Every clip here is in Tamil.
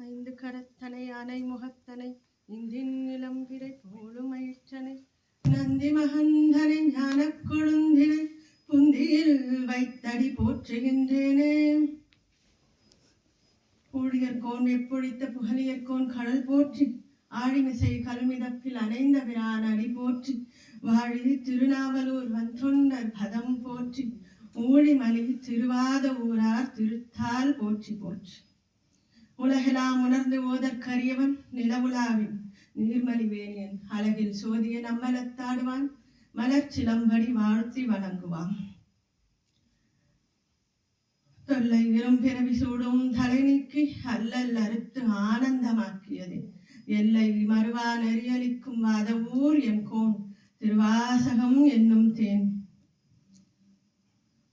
ஐந்து கரத்தனை அனை முகத்தனை இந்தின் இளம்பிரை போலும் மயிற்றனை நந்தி மகந்தனை ஞான கொழுந்தினை புந்தியில் வைத்தடி போற்றுகின்றேனே. ஊழியர்கோன் எப்பொழித்த புகழியர்கோன் கடல் போற்றி ஆழிமிசை கல்மிதப்பில் அணைந்த பிரான் அடி போற்றி வாழி திருநாவலூர் வந்தொண்டர் பதம் போற்றி ஊழிமலி திருவாத ஊரார் திருத்தால் போற்றி போற்றி. உலகெல்லாம் உணர்ந்து ஓதற்கரியவன் நிலவுலாவின் நீர்மலி வேணியன் அழகில் சோதிய நம்மலத்தாடுவான் மலர் சிலம்படி வாழ்த்தி வணங்குவான். தொல்லை பிறவி சூடும் தலை நீக்கி அல்லல் அறுத்து ஆனந்தமாக்கியது எல்லை மறுவா நெறியளிக்கும் வாத ஊர் எம் கோன் திருவாசகம் என்னும் தேன்.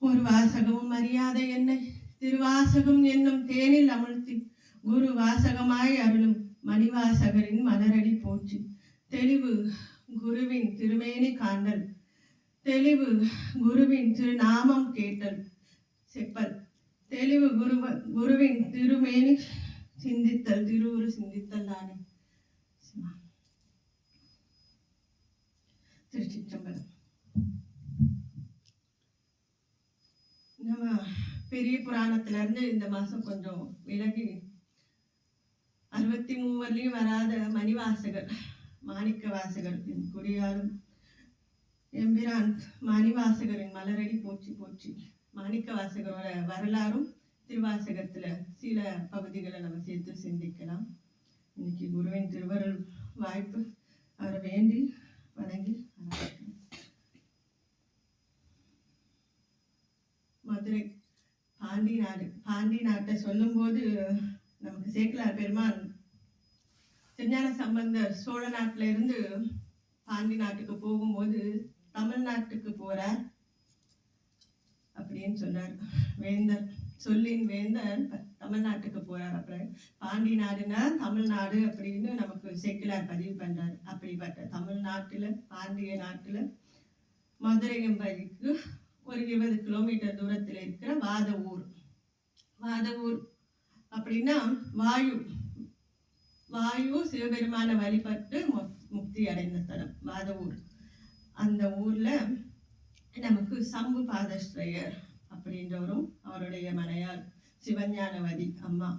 ஒரு வாசகமும் அறியாத என்னை திருவாசகம் என்னும் தேனில் அமிழ்த்தி குரு வாசகமாய் அருளும் மணிவாசகரின் மலரடி போற்றி. தெளிவு குருவின் திருமேனி காண்டல் தெளிவு குருவின் திருநாமம் கேட்டல் செப்பல் தெளிவு குருவின் திருமேனி சிந்தித்தல் திருவுரு சிந்தித்தல் தானே. திருச்சிற்றம்பலம். நம்ம பெரிய புராணத்துல இருந்து இந்த மாசம் கொஞ்சம் விலகி 63 வராத மணிவாசகர் மாணிக்க வாசகர் குடியாலும் எம்பிரான் மணிவாசகரின் மலரடி போற்றி போற்றி. மாணிக்க வாசகரோட வரலாறும் திருவாசகத்துல சில பகுதிகளை நம்ம சேர்த்து சிந்திக்கலாம். இன்னைக்கு குருவின் திருவருள் வாய்ப்பு அவரை வேண்டி வணங்கி மதுரை பாண்டி நாட்டை சொல்லும் போது நமக்கு சேக்கிழார் பெருமான் திருஞான சம்பந்தர் சோழ நாட்டுல இருந்து பாண்டி நாட்டுக்கு போகும்போது தமிழ்நாட்டுக்கு போறார் அப்படின்னு சொன்னார். வேந்தர் சொல்லின் வேந்தர் தமிழ்நாட்டுக்கு போறார். அப்புறம் பாண்டி நாடுனா தமிழ்நாடு அப்படின்னு நமக்கு சேக்கிழார் பதிவு பண்றாரு. அப்படிப்பட்ட தமிழ்நாட்டுல பாண்டிய நாட்டுல மதுரை எம்பதிக்கு ஒரு 20 கிலோமீட்டர் தூரத்தில் இருக்கிற வாதவூர். வாதவூர் அப்படின்னா வாயு சிவபெருமான வழிபட்டு முக்தி அடைந்த தலம் வாதவூர். அந்த ஊர்ல நமக்கு சம்பு பாதஸ்ரயர் அப்படின்றவரும் அவருடைய மனையார் சிவஞானவதி அம்மா,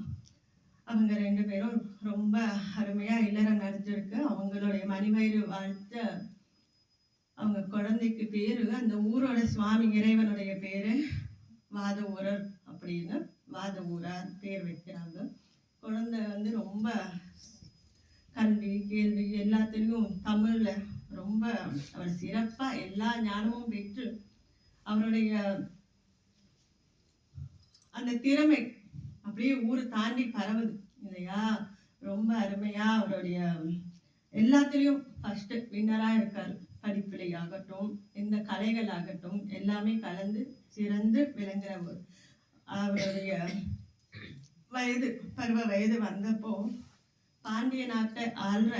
அவங்க 2 பேரும் ரொம்ப அருமையா இல்லறம் நடத்திருக்கு. அவங்களுடைய மணிவயிறு வாழ்த்த அவங்க குழந்தைக்கு பேரு, அந்த ஊரோட சுவாமி இறைவனுடைய பேரு வாதவூரர் அப்படின்னு வாதவூரார் பேர் வைக்கிறாங்க. குழந்தை ரொம்ப கல்வி கேள்வி எல்லாத்துலேயும் தமிழ்ல ரொம்ப அவர் சிறப்பா எல்லா ஞானமும் பெற்று அவருடைய அந்த திறமை அப்படியே ஊரை தாண்டி பரவுது இல்லையா. ரொம்ப அருமையா அவருடைய எல்லாத்துலேயும் ஃபர்ஸ்ட் வின்னரா இருக்காரு. படிப்பிலையாகட்டும் இந்த கலைகள் ஆகட்டும் எல்லாமே கலந்து சிறந்து விளங்குறவர். அவருடைய பருவ வயது வந்தப்போ பாண்டிய நாட்டை ஆள்ற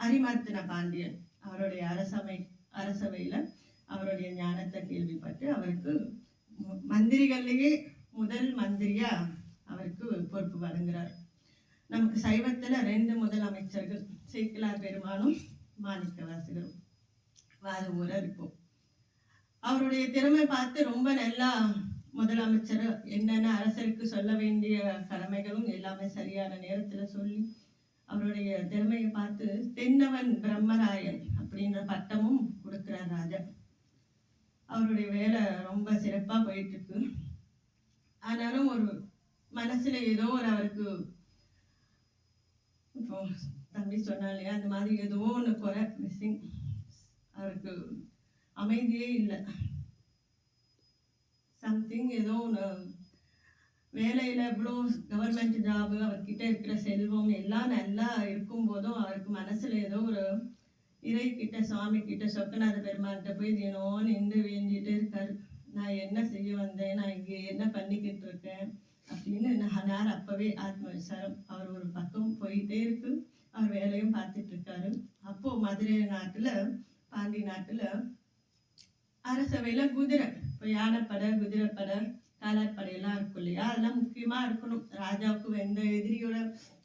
அரிமர்த்தன பாண்டியன் அவருடைய அரசவையில அவருடைய ஞானத்தை கேள்விப்பட்டு அவருக்கு மந்திரிகள்லயே முதல் மந்திரியா அவருக்கு பொறுப்பு வழங்குறார். நமக்கு சைவத்துல 2 முதலமைச்சர்கள் சேக்கிழார் பெருமானும் மாணிக்க வாசகரும் வாதவூரர் இருக்கும். அவருடைய திறமை பார்த்து ரொம்ப நல்லா முதலமைச்சர் என்னென்ன அரசருக்கு சொல்ல வேண்டிய கடமைகளும் எல்லாமே சரியான நேரத்துல சொல்லி அவருடைய திறமையை பார்த்து தென்னவன் பிரம்மராயன் அப்படின்ற பட்டமும் கொடுக்கிறார் ராஜா. அவருடைய வேலை ரொம்ப சிறப்பா போயிட்டு இருக்கு. ஆனாலும் ஒரு மனசுல ஏதோ ஒரு அவருக்கு இப்போ தம்பி சொன்னா இல்லையா, அந்த மாதிரி ஏதோ ஒன்று குறை மிஸ்ஸிங். அவருக்கு அமைதியே இல்லை. சம்திங் ஏதோ ஒன்று வேலையில இவ்வளோ கவர்மெண்ட் ஜாபு அவர்கிட்ட இருக்கிற செல்வம் எல்லாம் நல்லா இருக்கும் போதும் அவருக்கு மனசுல ஏதோ ஒரு இறை கிட்ட சுவாமி கிட்ட சொக்கநாத பெருமான்கிட்ட போய் தினம் நின்று வேண்டிட்டு இருக்காரு. நான் என்ன செய்ய வந்தேன், நான் இங்கே என்ன பண்ணிக்கிட்டு இருக்கேன் அப்படின்னு நான் அப்பவே ஆத்ம விசாரம் அவர் ஒரு பக்கம் போயிட்டே இருக்கு. அவர் வேலையும் பார்த்துட்டு இருக்காரு. அப்போ மதுரை நாட்டுல பாண்டி நாட்டுல அரசவையில குதிரை, இப்போ யானைப்படை குதிரைப்படை காலாட்படையெல்லாம் இருக்கும் இல்லையா, அதெல்லாம் முக்கியமா இருக்கணும். ராஜாவுக்கு எந்த எதிரியோட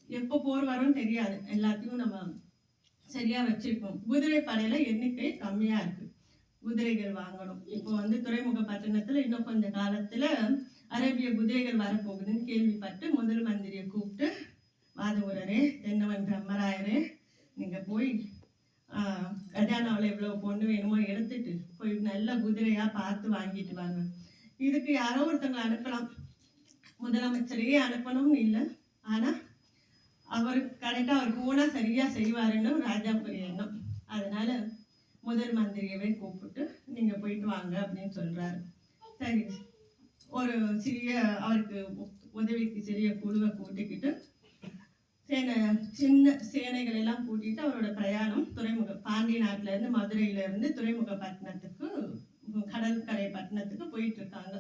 எப்போ போர் வரும்னு தெரியாது. எல்லாத்தையும் நம்ம சரியா வச்சிருக்கோம். குதிரை படையில எண்ணிக்கை கம்மியா இருக்கு. குதிரைகள் வாங்கணும். இப்போ துறைமுக பட்டணத்துல இன்னும் கொஞ்ச காலத்துல அரேபிய குதிரைகள் வரப்போகுதுன்னு கேள்விப்பட்டு முதல் மந்திரியை கூப்பிட்டு, வாதவூரரே, தென்னவன் பிரம்மராயரே, நீங்க போய் கஜானாவில் எவ்வளோ பொண்ணு வேணுமோ எடுத்துட்டு போய் நல்ல குதிரையா பார்த்து வாங்கிட்டு வாங்க. இதுக்கு யாரோ ஒருத்தவங்க அனுப்பலாம், முதலமைச்சரையே அனுப்பணும்னு இல்லை. ஆனா அவர் கரெக்டாக அவர் போனா சரியா செய்வாருன்னு ராஜாவுக்கு எண்ணம். அதனால முதல் மந்திரியவே கூப்பிட்டு நீங்க போயிட்டு வாங்க அப்படின்னு சொல்றாரு. சரி, ஒரு சிறிய அவருக்கு உதவிக்கு சிறிய குழுவை கூட்டிக்கிட்டு சின்ன சேனைகள் எல்லாம் கூட்டிட்டு அவரோட பிரயாணம் பாண்டிய நாட்டுல இருந்து மதுரையில இருந்து துறைமுக பட்டணத்துக்கு, கடற்கரை பட்டணத்துக்கு போயிட்டு இருக்காங்க.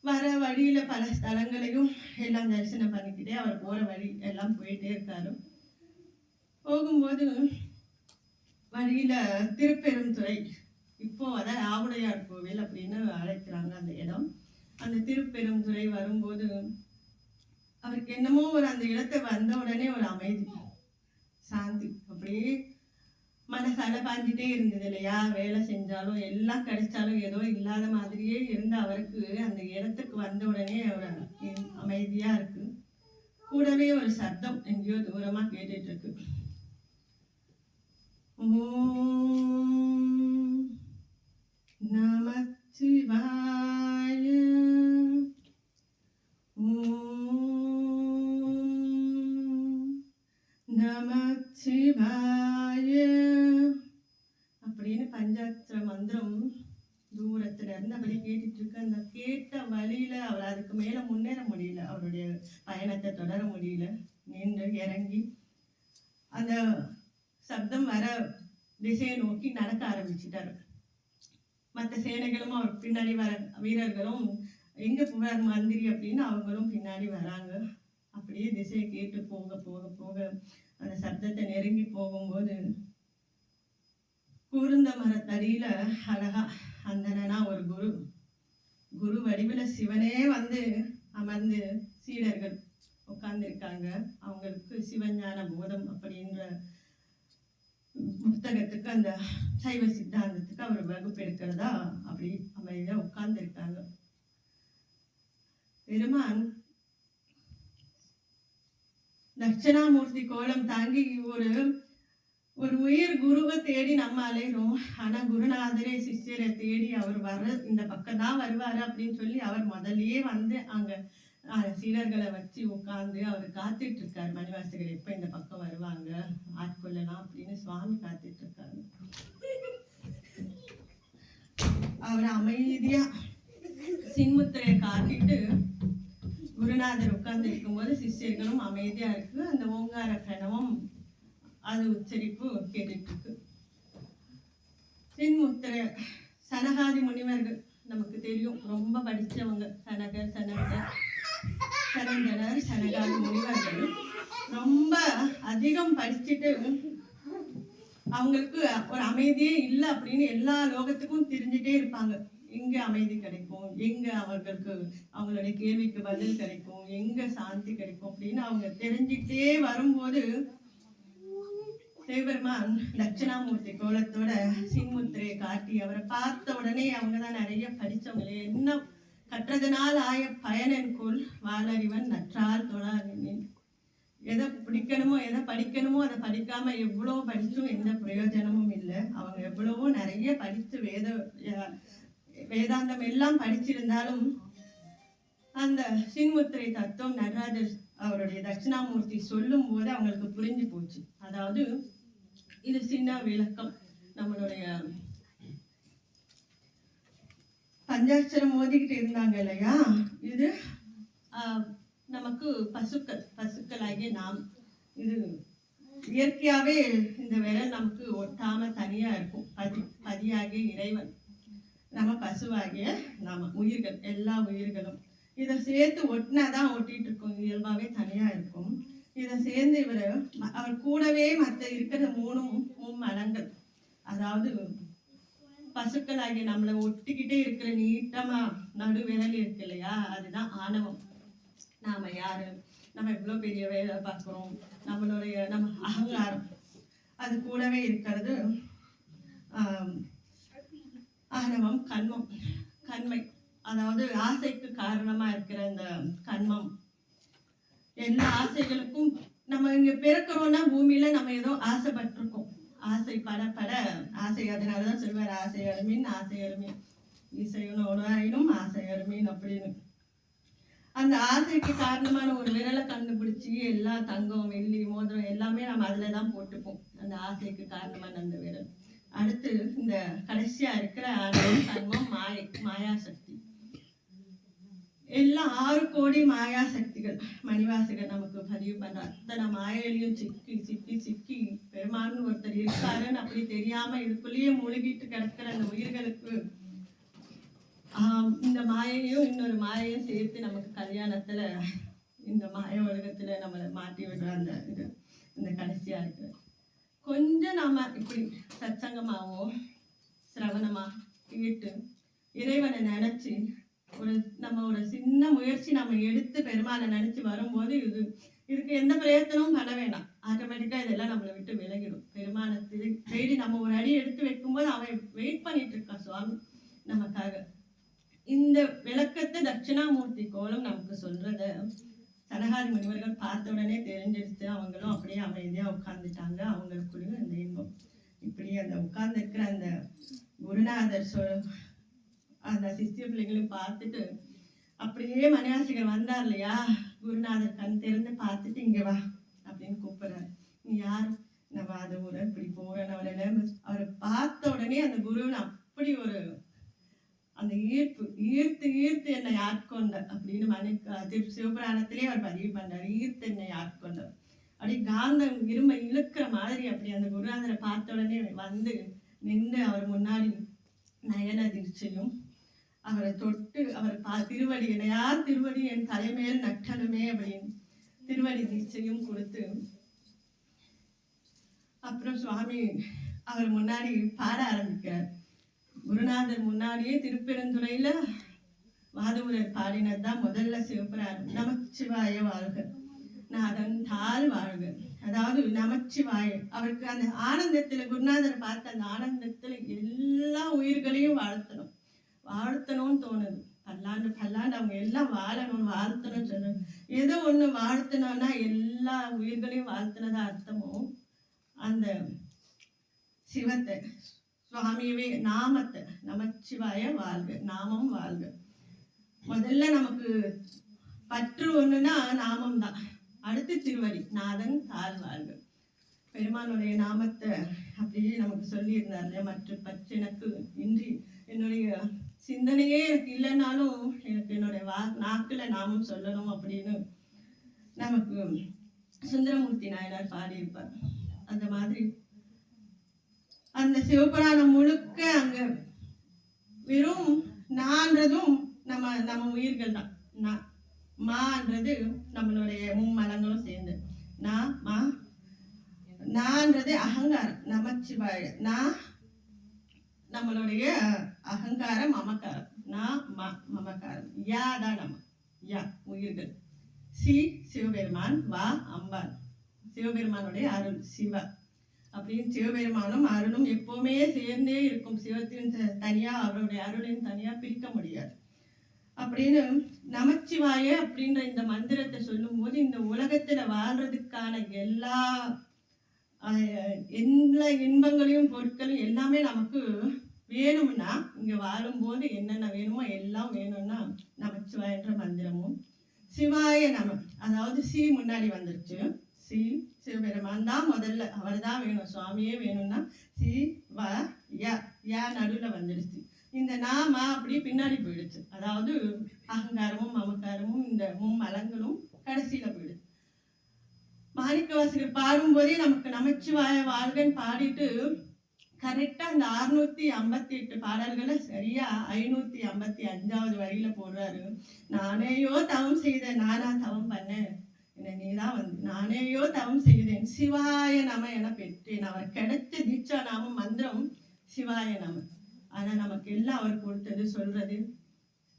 வர வழியில பல ஸ்தலங்களையும் எல்லாம் தரிசனம் பண்ணிக்கிட்டே அவர் போற வழி எல்லாம் போயிட்டே இருக்காரு. போகும்போது வழியில திருப்பெருந்துறை, இப்போ ஆவுடையார் கோவில் அப்படின்னு அழைக்கிறாங்க அந்த இடம். அந்த திருப்பெருந்துறை வரும்போது அவருக்கு என்னமோ அந்த இடத்தை வந்த உடனே ஒரு அமைதி, சாந்தி, அப்படியே மனசால பாஞ்சிட்டே இருந்தது இல்லையா. வேலை செஞ்சாலும் எல்லாம் கிடைச்சாலும் ஏதோ இல்லாத மாதிரியே இருந்த அவருக்கு அந்த இடத்துக்கு வந்த உடனே ஒரு அமைதியா இருக்கு. கூடவே ஒரு சப்தம் எங்கேயோ தூரமா கேட்டுட்டு இருக்கு. ஓம் நமச்சிவாய, நமச்சிவாய அப்படின்னு பஞ்சாட்சர மந்திரம் தூரத்துல இருந்து அப்படி கேட்டுட்டு இருக்கு. அந்த கேட்ட வழியில அவர் அதுக்கு மேல முன்னேற முடியல, அவருடைய பயணத்தை தொடர முடியல. நின்று இறங்கி அந்த சப்தம் வர திசையை நோக்கி நடக்க ஆரம்பிச்சிட்டாரு. மற்ற சேனைகளும் அவர் பின்னாடி வர வீரர்களும் எங்க போவார் மந்திரி அப்படின்னு அவங்களும் பின்னாடி வராங்க. அப்படியே திசையை கேட்டு போக போக போக அந்த சப்தத்தை நெருங்கி போகும்போது குருந்த மரத்தடியில அழகா அந்தனா ஒரு குரு வடிவில சிவனே அமர்ந்து சீடர்கள் உட்கார்ந்துருக்காங்க. அவங்களுக்கு சிவஞான போதம் அப்படின்ற புத்தகத்துக்கு, அந்த சைவ சித்தாந்தத்துக்கு அவர் வகுப்பு எடுக்கிறதா அப்படி அமைதியா உட்கார்ந்து இருக்காங்க. பெருமான் தட்சிணாமூர்த்தி கோலம் தாங்கி ஒரு உயிர் குருவை தேடி நம்ம அலைகிறோம். ஆனா குருநாதரே சிஷ்யரை தேடி அவர் இந்த பக்கம் தான் வருவாரு அப்படின்னு சொல்லி அவர் முதல்லயே அங்க சீடர்களை வச்சு உட்கார்ந்து அவர் காத்துட்டு இருக்காரு. மணிவாசகர் எப்ப இந்த பக்கம் வருவாங்க, ஆட்கொள்ளலாம் அப்படின்னு சுவாமி காத்துட்டு இருக்காரு. அவர் அமைதியா சின்முத்திரையை காட்டிட்டு குருநாதர் உட்கார்ந்து இருக்கும்போது சிஷ்யர்களும் அமைதியா இருக்கு. அந்த ஓங்கார பிரணவம் அது உச்சரிப்பு கேட்டுட்டு இருக்கு. சின்முத்திரை சனகாதி முனிவர்கள் நமக்கு தெரியும், ரொம்ப படிச்சவங்க. சனகர், சனந்தனர், சனகாதி முனிவர்கள் ரொம்ப அதிகம் படிச்சுட்டு அவங்களுக்கு ஒரு அமைதியே இல்லை அப்படின்னு எல்லா லோகத்துக்கும் தெரிஞ்சுட்டே இருப்பாங்க. எங்க அமைதி கிடைக்கும், எங்க அவங்களுடைய கேள்விக்கு பதில் கிடைக்கும், எங்க சாந்தி கிடைக்கும் அப்படின்னு அவங்க தெரிஞ்சுக்கிட்டே வரும்போது சிவபெருமான் தட்சிணாமூர்த்தி கோலத்தோட சின்முத்திரையை காட்டி அவரை பார்த்த உடனே அவங்கதான் நிறைய படிச்சவங்களே, என்ன கற்றதனால் ஆய பயனென்கொள் வாளறிவன் நற்றால் தொழாதேன். எதை பிடிக்கணுமோ எதை படிக்கணுமோ அதை படிக்காம எவ்வளோ படிச்சும் எந்த பிரயோஜனமும் இல்லை. அவங்க எவ்வளவோ நிறைய படிச்சு வேதாந்தம் எல்லாம் படிச்சிருந்தாலும் அந்த சின்முத்திரை தத்துவம் நடராஜர் அவருடைய தட்சிணாமூர்த்தி சொல்லும் போது அவங்களுக்கு புரிஞ்சு போச்சு. அதாவது இது சின்ன விளக்கம். நம்மளுடைய பஞ்சாட்சரம் ஓதிக்கிட்டு இருந்தாங்க இல்லையா, இது நமக்கு பசுக்களாகிய நாம், இது இயற்கையாவே இந்த விரல் நமக்கு ஒட்டாம தனியா இருக்கும். பதியாகிய இறைவன், நம்ம பசுவாகிய நாம உயிர்கள், எல்லா உயிர்களும் இதை சேர்த்து ஒட்டினாதான் ஒட்டிட்டு இருக்கும், இயல்பாவே தனியா இருக்கும். இதை சேர்ந்து அவர் கூடவே மற்ற இருக்கிற மும்மலங்கள், அதாவது பசுக்களாகிய நம்மளை ஒட்டிக்கிட்டே இருக்கிற நீட்டமா நடுவிரல் இருக்கு இல்லையா, அதுதான் ஆணவம். நாம யாரு, நம்ம எவ்வளோ பெரிய வேலை பார்க்குறோம், நம்ம அகங்காரம் அது கூடவே இருக்கிறது. ஆணவம், கண்மை, அதாவது ஆசைக்கு காரணமா இருக்கிற இந்த கண்மம். எல்லா ஆசைகளுக்கும் நம்ம இங்க பிறக்கிறோம்னா பூமியில நம்ம ஏதோ ஆசைப்பட்டிருக்கோம். ஆசை பட ஆசை, அதனாலதான் சொல்வார் ஆசை அருமீன் இசையோடும் ஆசை அருமீன் அப்படின்னு. அந்த ஆசைக்கு காரணமான ஒரு விரலை கண்டுபிடிச்சி எல்லா தங்கம், வெள்ளி, மோதிரம் எல்லாமே நம்ம அதுலதான் போட்டுப்போம். அந்த ஆசைக்கு காரணமான அந்த விரல். அடுத்து இந்த கடைசியா இருக்கிற கண்மம், மாயாசக்தி. எல்லாம் 6 கோடி மாயாசக்திகள் மணிவாசகர் நமக்கு பதிவு பண்ற. அத்தனை மாயையிலையும் சிக்கி பெருமான்னு ஒருத்தர் இருக்காருன்னு அப்படி தெரியாம இதுக்குள்ளேயே மூழ்கிட்டு கிடக்கிற அந்த உயிர்களுக்கு இந்த மாயையும் இன்னொரு மாயையும் சேர்த்து நமக்கு கல்யாணத்துல இந்த மாய உலகத்துல நம்மளை மாட்டி விடுற அந்த இது இந்த கடைசியா இருக்கு. கொஞ்சம் நாம இப்படி சத்சங்கமாவோ சிரவணமா கேட்டு இறைவனை நினைச்சு நம்ம ஒரு சின்ன முயற்சி நம்ம எடுத்து பெருமாளை நினைச்சு வரும்போது இதுக்கு எந்த பிரயத்தனமும் பண்ண வேண்டாம். ஆட்டோமேட்டிக்கா இதெல்லாம் நம்மளை விட்டு விலகிடும். பெருமானை தேடி நம்ம ஒரு அடி எடுத்து வைக்கும்போது அவன் வெயிட் பண்ணிட்டு இருக்கான் சுவாமி நமக்காக. இந்த விளக்கத்தை தட்சிணாமூர்த்தி கோலம் நமக்கு சொல்றத சனகாதி முனிவர்கள் பார்த்த உடனே தெரிஞ்சிருச்சு. அவங்களும் அப்படியே அமைதியா உட்கார்ந்துட்டாங்க. அவங்களுக்குள்ளேயும் இந்த இன்பம் இப்படி அந்த உட்கார்ந்து இருக்கிற அந்த குருநாதர் அந்த சிஷ்ய பிள்ளைகளையும் பார்த்துட்டு அப்படியே மணிவாசகர் வந்தார் இல்லையா, குருநாதர் கண் திறந்து பார்த்துட்டு இங்க வா அப்படின்னு கூப்பிடுறாரு. நீ யார்? நம்ம அது ஊர இப்படி போறேன். அவரை பார்த்த உடனே அந்த குருன்னு அப்படி ஒரு அந்த ஈர்த்து என்னை ஆட்கொண்ட அப்படின்னு சிவபுராணத்திலே அவர் பதிவு பண்றாரு. ஈர்த்து என்னை ஆட்கொண்ட அப்படி காந்தம் இருமை இழுக்கிற மாதிரி அப்படி அந்த குருநாதரை பார்த்த உடனே வந்து நின்று அவர் முன்னாடி நயன தீட்சையும் அவரை தொட்டு அவர் திருவடி யார் திருவடி என் தலைமையில் நட்டலுமே அப்படின்னு திருவடி தீட்சையும் கொடுத்து அப்புறம் சுவாமி அவர் முன்னாடி பாட ஆரம்பிக்கிறார். குருநாதர் முன்னாடியே திருப்பெருந்துறையில வாதவூரர் பாடினதுதான் முதல்ல சிவபுராணம். நமச்சிவாய வாழ்க, நாதன் தாழ் வாழ்க. அதாவது நமச்சிவாய அவருக்கு அந்த ஆனந்தத்துல குருநாதரை பார்த்த அந்த ஆனந்தத்துல எல்லா உயிர்களையும் வாழ்த்தணும்னு தோணுது. பல்லாண்டு அவங்க எல்லாம் வாழ்த்தணும்னு சொல்றாங்க. ஏதோ ஒண்ணு வாழ்த்தணும்னா எல்லா உயிர்களையும் வாழ்த்தினதா அர்த்தமும் அந்த சிவத்தை சுவாமியவே நாமத்தை நமச்சிவாய வாழ்க, நாமம் வாழ்க. முதல்ல நமக்கு பற்று ஒண்ணுன்னா நாமம் தான். அடுத்து திருவடி நாதன் தாழ் வாழ்க. பெருமானுடைய நாமத்தை அப்படியே நமக்கு சொல்லியிருந்தாரு. மற்ற பற்று எனக்கு இன்றி என்னுடைய சிந்தனையே எனக்கு இல்லைன்னாலும் எனக்கு என்னுடைய நாக்குல நாமம் சொல்லணும் அப்படின்னு நமக்கு சுந்தரமூர்த்தி நாயனார் பாடியிருப்பார். அந்த மாதிரி அந்த சிவபுராணம் முழுக்க அங்க வெறும் நான்றதும் நம்ம உயிர்கள் தான். மான்றது நம்மளுடைய மும்மலங்களும் சேர்ந்து நான்றது அகங்காரம், நமச்சிவாய. நம்மளுடைய அகங்காரம், மமக்காரம். மமக்காரம். யா தான் நம்ம யா உயிர்கள். சிவபெருமான், வா அம்பாள், சிவபெருமானுடைய அருள் சிவா அப்படின்னு. சிவபெருமானும் அருளும் எப்பவுமே சேர்ந்தே இருக்கும். சிவத்தின் தனியா அவருடைய அருளின் தனியா பிரிக்க முடியாது அப்படின்னு நமச்சிவாய அப்படின்ற இந்த மந்திரத்தை சொல்லும் போது இந்த உலகத்துல வாழ்றதுக்கான எல்லா இன்பங்களையும் பொருட்களும் எல்லாமே நமக்கு வேணும்னா, இங்க வாழும்போது என்னென்ன வேணுமோ எல்லாம் வேணும்னா நமச்சிவாயன்ற மந்திரமும் சிவாய நம, அதாவது சி முன்னாடி வந்துருச்சு. சிவபெருமான் தான் முதல்ல, அவர் தான் வேணும். சுவாமியே வேணும்னா யா நடுவுல வந்துடுச்சு. இந்த நாம அப்படி பின்னாடி போயிடுச்சு. அதாவது அகங்காரமும் மமக்காரமும் இந்த மும்மலங்களும் கடைசியில போயிடுச்சு. மாணிக்கவாசகர் பாடும்போதே நமக்கு நமச்சிவாய வாழ்கன்னு பாடிட்டு கரெக்டா அந்த 658 பாடல்களை சரியா 555வது வரியில போடுறாரு. நானேயோ தவம் செய்தேன், நானா தவம் பண்ணேன், நீதான் வந்து நானேயோ தவம் செய்தேன், சிவாய நம என பெற்றேன். அவர் கிடைச்ச தீட்சா நாமம் மந்திரம் சிவாய நம. ஆனா நமக்கு எல்லாம் அவர் கொடுத்தது சொல்றது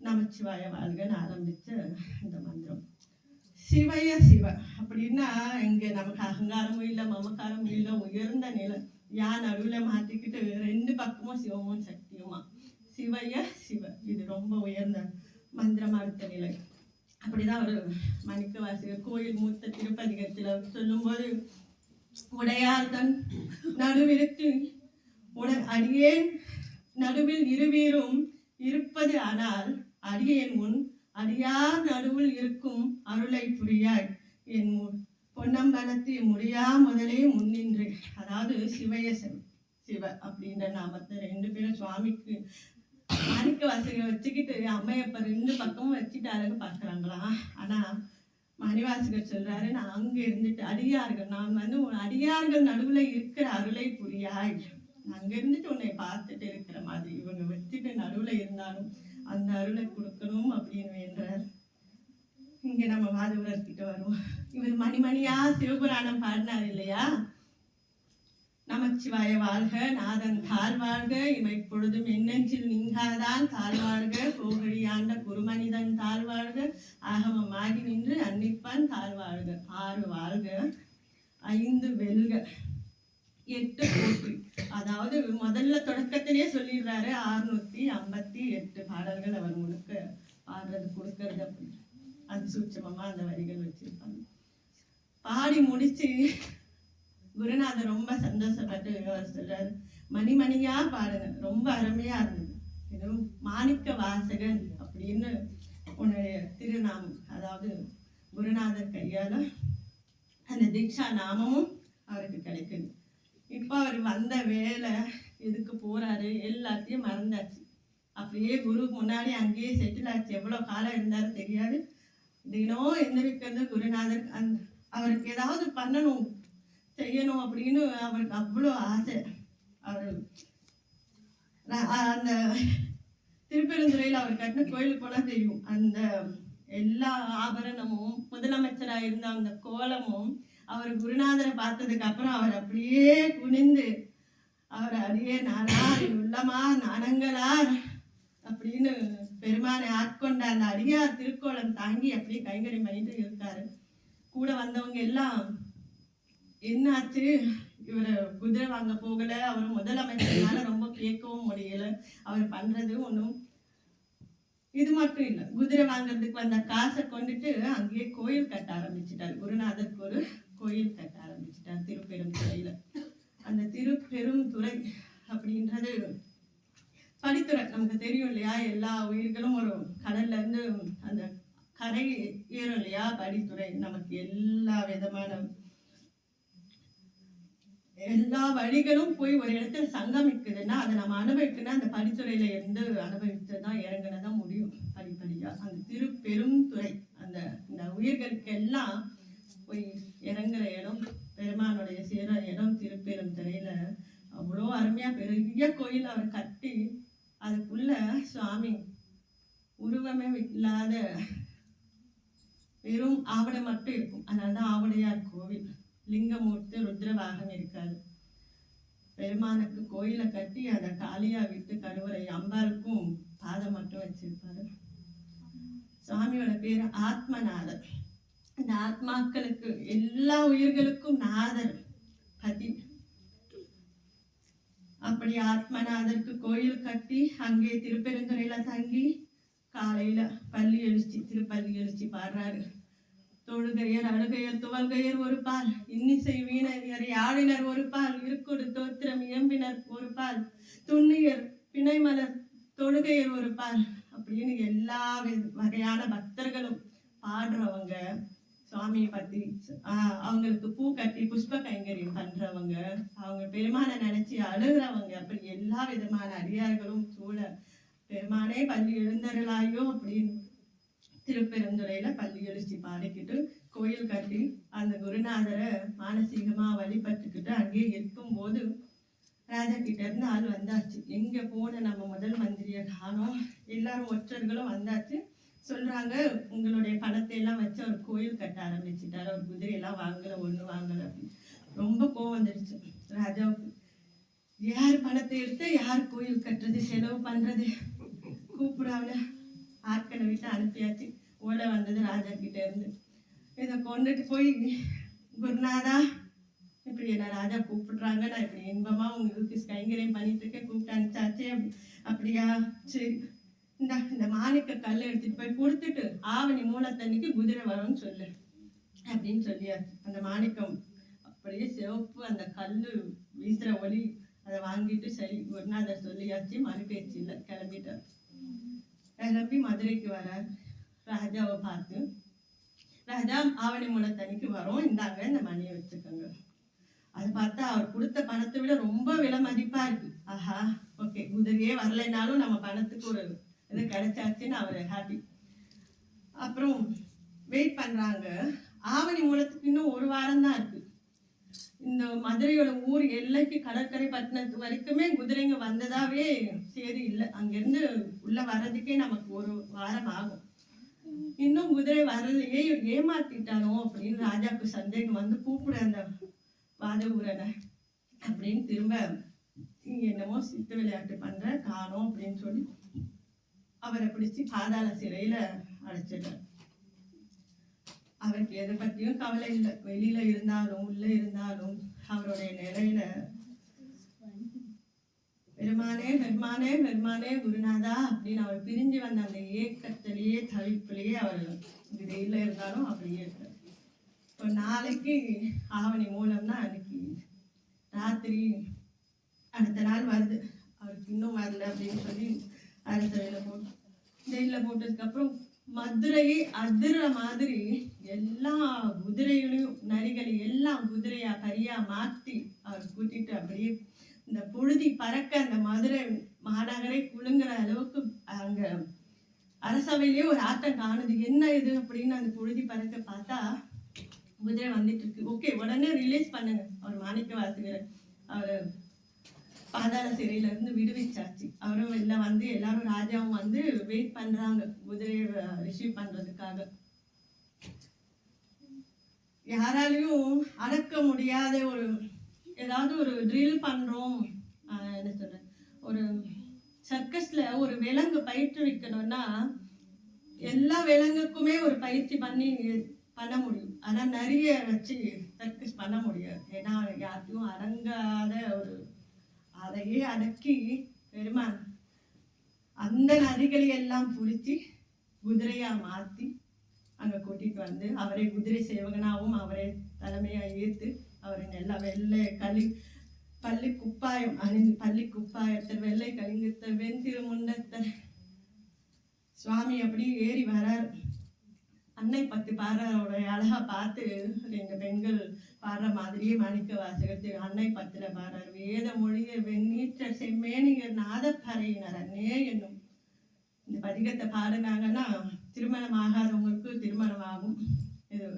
நமச்சிவாய வாழ்கன்னு ஆரம்பிச்ச இந்த மந்திரம். சிவய சிவ அப்படின்னா இங்கே நமக்கு அகங்காரமும் இல்லை மமக்காரமும் இல்லை, உயர்ந்த நிலை. யான் நடுவில் மாட்டிக்கிட்டு 2 பக்கமும் சிவமும் சக்தியுமா. சிவய சிவ, இது ரொம்ப உயர்ந்த மந்திரமா இருக்க நிலை. அப்படிதான் ஒரு மணிக்க வாசகர் கோயில் மூத்த திருப்பதிகத்தில் சொல்லும்போது, உடையார் தன் நடுவிற்கு அடியேன் நடுவில் இருவீரும் இருப்பது ஆனால் அடியேன் முன் அடியார் நடுவில் இருக்கும் அருளை புரியாய் என் பொன்னம்பலத்து முடியா முதலே முன்னின்று. அதாவது சிவய சிவ அப்படின்ற நாமத்தை 2 பேரும் சுவாமிக்கு மாணிக்க வாசகரை வச்சுக்கிட்டு அம்மையப்ப 2 பக்கமும் வச்சுட்டு அழகு பார்க்குறாங்களாம். ஆனால் மணிவாசகர் சொல்றாரு, நான் அங்கே இருந்துட்டு அடியார்கள், நான் வந்து உன் அடியார்கள் நடுவில் இருக்கிற அருளை புரியாய், அங்க இருந்துட்டு உன்னை பார்த்துட்டு இருக்கிற மாதிரி இவங்க வச்சுட்டு நடுவில் இருந்தாலும் அந்த அருளை கொடுக்கணும் அப்படின்னு என்றார். இங்க நம்ம மாதவர்கிட்ட வருவோம். இவர் மணிமணியா சிவபுராணம் பாடினார் இல்லையா? நமச்சிவாய வாழ்க, நாதன் தாழ் வாழ்க, இவை பொழுதும் என்னெஞ்சில் நீங்காதான் தாழ் வாழ்க, கோகழியாண்ட குருமனிதன் தாழ் வாழ்க, ஆகமமாகி நின்று அன்னிப்பான் தாழ் வாழ்க, 6 வாழ்க, 5 வெல்க, 8 போற்றி. அதாவது முதல்ல தொடக்கத்திலேயே சொல்லிடுறாரு 658 பாடல்கள் அவர் முழுக்க பாடுறது கொடுக்கறது அப்படி. அது சூட்சமமா அந்த வரிகள் வச்சிருப்பாங்க. பாடி முடிச்சு குருநாதர் ரொம்ப சந்தோஷப்பட்டு சொல்றாரு, மணிமணியா பாடுங்க, ரொம்ப அருமையா இருந்தது, இதுவும் மாணிக்க வாசகன் அப்படின்னு உன்னுடைய திருநாமம். அதாவது குருநாதர் கையால அந்த தீட்சா நாமமும் அவருக்கு கிடைக்குது. இப்போ அவர் வந்த வேலை எதுக்கு போறாரு எல்லாத்தையும் மறந்தாச்சு. அப்படியே குரு முன்னாடி அங்கேயே செட்டில் ஆச்சு. எவ்வளோ காலம் இருந்தாரு தெரியாது. தினம் எந்திரிக்கிறது குருநாதர் அவருக்கு ஏதாவது பண்ணணும் செய்யணும் அப்படின்னு அவருக்கு அவ்வளோ ஆசை. அவர் அந்த திருப்பெருந்துறையில் அவர் கட்டின கோயிலுக்கு போனால் தெரியும், அந்த எல்லா ஆபரணமும் முதலமைச்சராக இருந்த அந்த கோலமும் அவர் குருநாதரை பார்த்ததுக்கு அப்புறம் அவர் அப்படியே குனிந்து அவர் அடியே நானார் உள்ளமா நானங்களார் அப்படின்னு பெருமானை ஆட்கொண்ட அந்த அடியார் திருக்கோலம் தாங்கி அப்படியே கைங்கறி பண்ணிட்டு இருக்காரு. கூட வந்தவங்க எல்லாம் என்னாச்சு, இவரை குதிரை வாங்க போகல, அவர் முதலமைச்சர்னால ரொம்ப கேட்கவும் முடியல, அவர் பண்றது ஒன்றும். இது மட்டும் இல்லை, குதிரை வாங்குறதுக்கு வந்த காசை கொண்டுட்டு அங்கேயே கோயில் கட்ட ஆரம்பிச்சுட்டார். குருநாதருக்கு ஒரு கோயில் கட்ட ஆரம்பிச்சுட்டார் திருப்பெருந்துறையில. அந்த திருப்பெருந்துறை அப்படின்றது படித்துறை, நமக்கு தெரியும் இல்லையா? எல்லா உயிர்களும் ஒரு கடல்ல இருந்து அந்த கரை ஏறும் இல்லையா? படித்துறை நமக்கு எல்லா விதமான எல்லா வழிகளும் போய் ஒரு இடத்துல சங்கமிக்குதுன்னா அதை நம்ம அனுபவிக்கணும்னா அந்த படித்துறையில இருந்து அனுபவித்துதான் இறங்கினதான் முடியும் படிப்படியா. அந்த திருப்பெருந்துறை அந்த இந்த உயிர்களுக்கு எல்லாம் போய் இறங்குற இடம், பெருமானுடைய சேர இடம் திருப்பெருந்துறையில. அவ்வளோ அருமையா பெரிய கோயில் அவர் கட்டி அதுக்குள்ள சுவாமி உருவமே இல்லாத வெறும் ஆவடை மட்டும் இருக்கும். அதனாலதான் ஆவடையார் கோவில். லிங்கமூர்த்தி ருத்ரவாகம் இருக்காது. பெருமானுக்கு கோயிலை கட்டி அந்த காளியா விட்டு கருவறை அம்பாளுக்கும் பாதம் மட்டும் வச்சிருப்பாரு. சுவாமியோட பேரு ஆத்மநாதர். இந்த ஆத்மாக்களுக்கு எல்லா உயிர்களுக்கும் நாதர் பதி. அப்படி ஆத்மநாதருக்கு கோயில் கட்டி அங்கே திருப்பெருந்துறையில தங்கி காலையில பள்ளி எழுச்சி திருப்பள்ளி எழுச்சி பாடுறாரு. தொழுகையர் அழுகையர் துவல்கையர் ஒரு பால், இன்னிசை வீணர் யாழினர் ஒரு பால், இருக்கொடு தோத்திரம் இயம்பினர் ஒரு பால், துண்ணியர் பிணைமலர் தொழுகையர் ஒரு பால் அப்படின்னு எல்லா வகையான பக்தர்களும் பாடுறவங்க, சுவாமியை பத்தி அவங்களுக்கு பூ கட்டி புஷ்ப கைங்கரியம் பண்றவங்க, அவங்க பெருமானை நினைச்சு அழுகிறவங்க, அப்படி எல்லா விதமான அடியார்களும் சூழ பெருமானே பள்ளி எழுந்தருளாயோ அப்படின்னு திருப்பெருந்துறையில பள்ளி எழுச்சி பாடிக்கிட்டு கோயில் கட்டி அந்த குருநாதரை மானசீகமா வழிபட்டுக்கிட்டு அங்கேயே இருக்கும் போது ராஜா கிட்ட இருந்து ஆள் வந்தாச்சு. எங்க போன நம்ம முதல் மந்திரியை காணோம். எல்லாரும் ஒற்றர்களும் வந்தாச்சு. சொல்றாங்க, உங்களுடைய பணத்தை எல்லாம் வச்சு அவர் கோயில் கட்ட ஆரம்பிச்சுட்டாரு, அவர் குதிரையெல்லாம் வாங்கல, ஒண்ணு வாங்கல அப்படின்னு. ரொம்ப கோவம் வந்துருச்சு ராஜாவுக்கு. யார் பணத்தை எடுத்து யார் கோயில் கட்டுறது செலவு பண்றது? கூப்பிடாம ஆட்களை விட்டு அனுப்பியாச்சு. ஓலை வந்தது ராஜா கிட்ட இருந்து, இதை கொண்டுட்டு போய் குருநாதா இப்படி என்ன ராஜா கூப்பிடுறாங்க, நான் இப்படி இன்பமா உங்களுக்கு கைங்கரியம் பண்ணிட்டு இருக்கேன், கூப்பிட்டு அனுப்பிச்சாச்சே. அப்படியா, சரி இந்த மாணிக்க கல் எடுத்துட்டு போய் கொடுத்துட்டு ஆவணி மூலத்தன்னைக்கு குதிரை வரும்னு சொல்லு அப்படின்னு சொல்லியாச்சு. அந்த மாணிக்கம் அப்படியே சிவப்பு, அந்த கல்லு வீசுற ஒளி, அதை வாங்கிட்டு சரி குருநாதர் சொல்லியாச்சு, மறுபேச்சு இல்லை, கிளம்பிட்டார். கிளம்பி மதுரைக்கு வர ராஜாவை பார்த்து, ராஜா ஆவணி மூலத்தன்னைக்கு வரும், இந்தாங்க இந்த மணியை வச்சுக்கோங்க. அது பார்த்தா அவர் கொடுத்த பணத்தை விட ரொம்ப விலை மதிப்பா இருக்கு. ஆஹா, ஓகே, குதிரையே வரலைனாலும் நம்ம பணத்துக்கு ஒரு இது கிடைச்சாச்சுன்னு அவர் ஹாப்பி. அப்புறம் வெயிட் பண்றாங்க. ஆவணி மூலத்துக்கு இன்னும் ஒரு வாரம் தான் இருக்கு. இந்த மதுரையோட ஊர் எல்லைக்கு கடற்கரை பட்டினத்து வரைக்குமே குதிரைங்க வந்ததாவே சரி இல்லை. அங்கிருந்து உள்ள வர்றதுக்கே நமக்கு ஒரு வாரம் ஆகும். இன்னும் குதிரை வரலையே, ஏமாத்திட்டானோ அப்படின்னு ராஜாவுக்கு சந்தேகம் வந்து கூப்பிட அந்த வாத ஊரனை அப்படின்னு திரும்ப நீங்க என்னமோ சித்து விளையாட்டு பண்ற காணோம் அப்படின்னு சொல்லி அவரை பிடிச்சி பாதாள சிறையில அடைச்சிட்டார். அவருக்கு எதை பத்தியும் கவலை இல்லை. வெளியில இருந்தாலும் உள்ள இருந்தாலும் அவருடைய நிலையில பெருமானே பெருமானே பெருமானே குருநாதா அப்படின்னு அவர் பிரிஞ்சு வந்த அந்த ஏக்கத்திலேயே தவிப்பிலேயே அவர் வெளியில இருந்தாலும் அப்படியே இருக்கார். இப்போ நாளைக்கு ஆவணி மூலம்னா அன்னைக்கு ராத்திரி அடுத்த நாள் வருது. அவருக்கு இன்னும் வரல அப்படின்னு சொல்லி ஜெயிலில் போட்டதுக்கப்புறம் மதுரையை அதிர மாதிரி எல்லா குதிரைகளையும் நரிகளையும் எல்லாம் குதிரையா கரியா மாற்றி அவர் கூட்டிட்டு அப்படியே இந்த புழுதி பறக்க அந்த மதுரை மாநகரை குலுங்குற அளவுக்கு அங்க அரசவையிலேயே ஒரு ஆட்டம் காணுது. என்ன இது அப்படின்னு அந்த புழுதி பறக்க பார்த்தா குதிரை வந்துட்டு இருக்கு. ஓகே, உடனே ரிலீஸ் பண்ணுங்க. அவர் மாணிக்க வாசகர் அவர் பாதாள சிறையில இருந்து விடுவிச்சாச்சு. அவரும் எல்லாம் வந்து எல்லாரும் ராஜாவும் வந்து வெயிட் பண்றாங்க குதிரையை ரிசீவ் பண்றதுக்காக. யாராலையும் அடக்க முடியாத ஒரு ஏதாவது ஒரு ட்ரில் பண்றோம், என்ன சொல்ற, ஒரு சர்க்கஸ்ல ஒரு விலங்கு பயிற்றுவிக்கணும்னா எல்லா விலங்குக்குமே ஒரு பயிற்சி பண்ண முடியும். ஆனா நிறைய வச்சு சர்க்கஸ் பண்ண முடியாது. ஏன்னா யாருக்கும் அடங்காத ஒரு அதையே அடக்கி பெருமான் அந்த நரிகளை எல்லாம் பிடிச்சி குதிரையா மாத்தி அங்க கூட்டிட்டு வந்து அவரை குதிரை சேவகனாவும் அவரை தலைமையா ஏத்து அவரை நல்லா வெள்ளை பள்ளி குப்பாயம் அணிந்து பள்ளி குப்பாயத்தில் வெள்ளை கலிங்கத்தை வெண்திரு முண்டத்தை சுவாமி அப்படி ஏறி வரார். அன்னை பத்து பாடுறோடைய அழகா பார்த்து ரெண்டு பெண்கள் பாடுற மாதிரியே மாணிக்க வாசகர் அன்னை பத்துல பாடுறார். வேத மொழிய வெண்ணீற்ற செம்மேனியர் நாதப்பறையினர் அன்னே என்னும் இந்த பதிகத்தை பாடுனாங்கன்னா திருமணம் ஆகாதவங்களுக்கு திருமணம் ஆகும். இது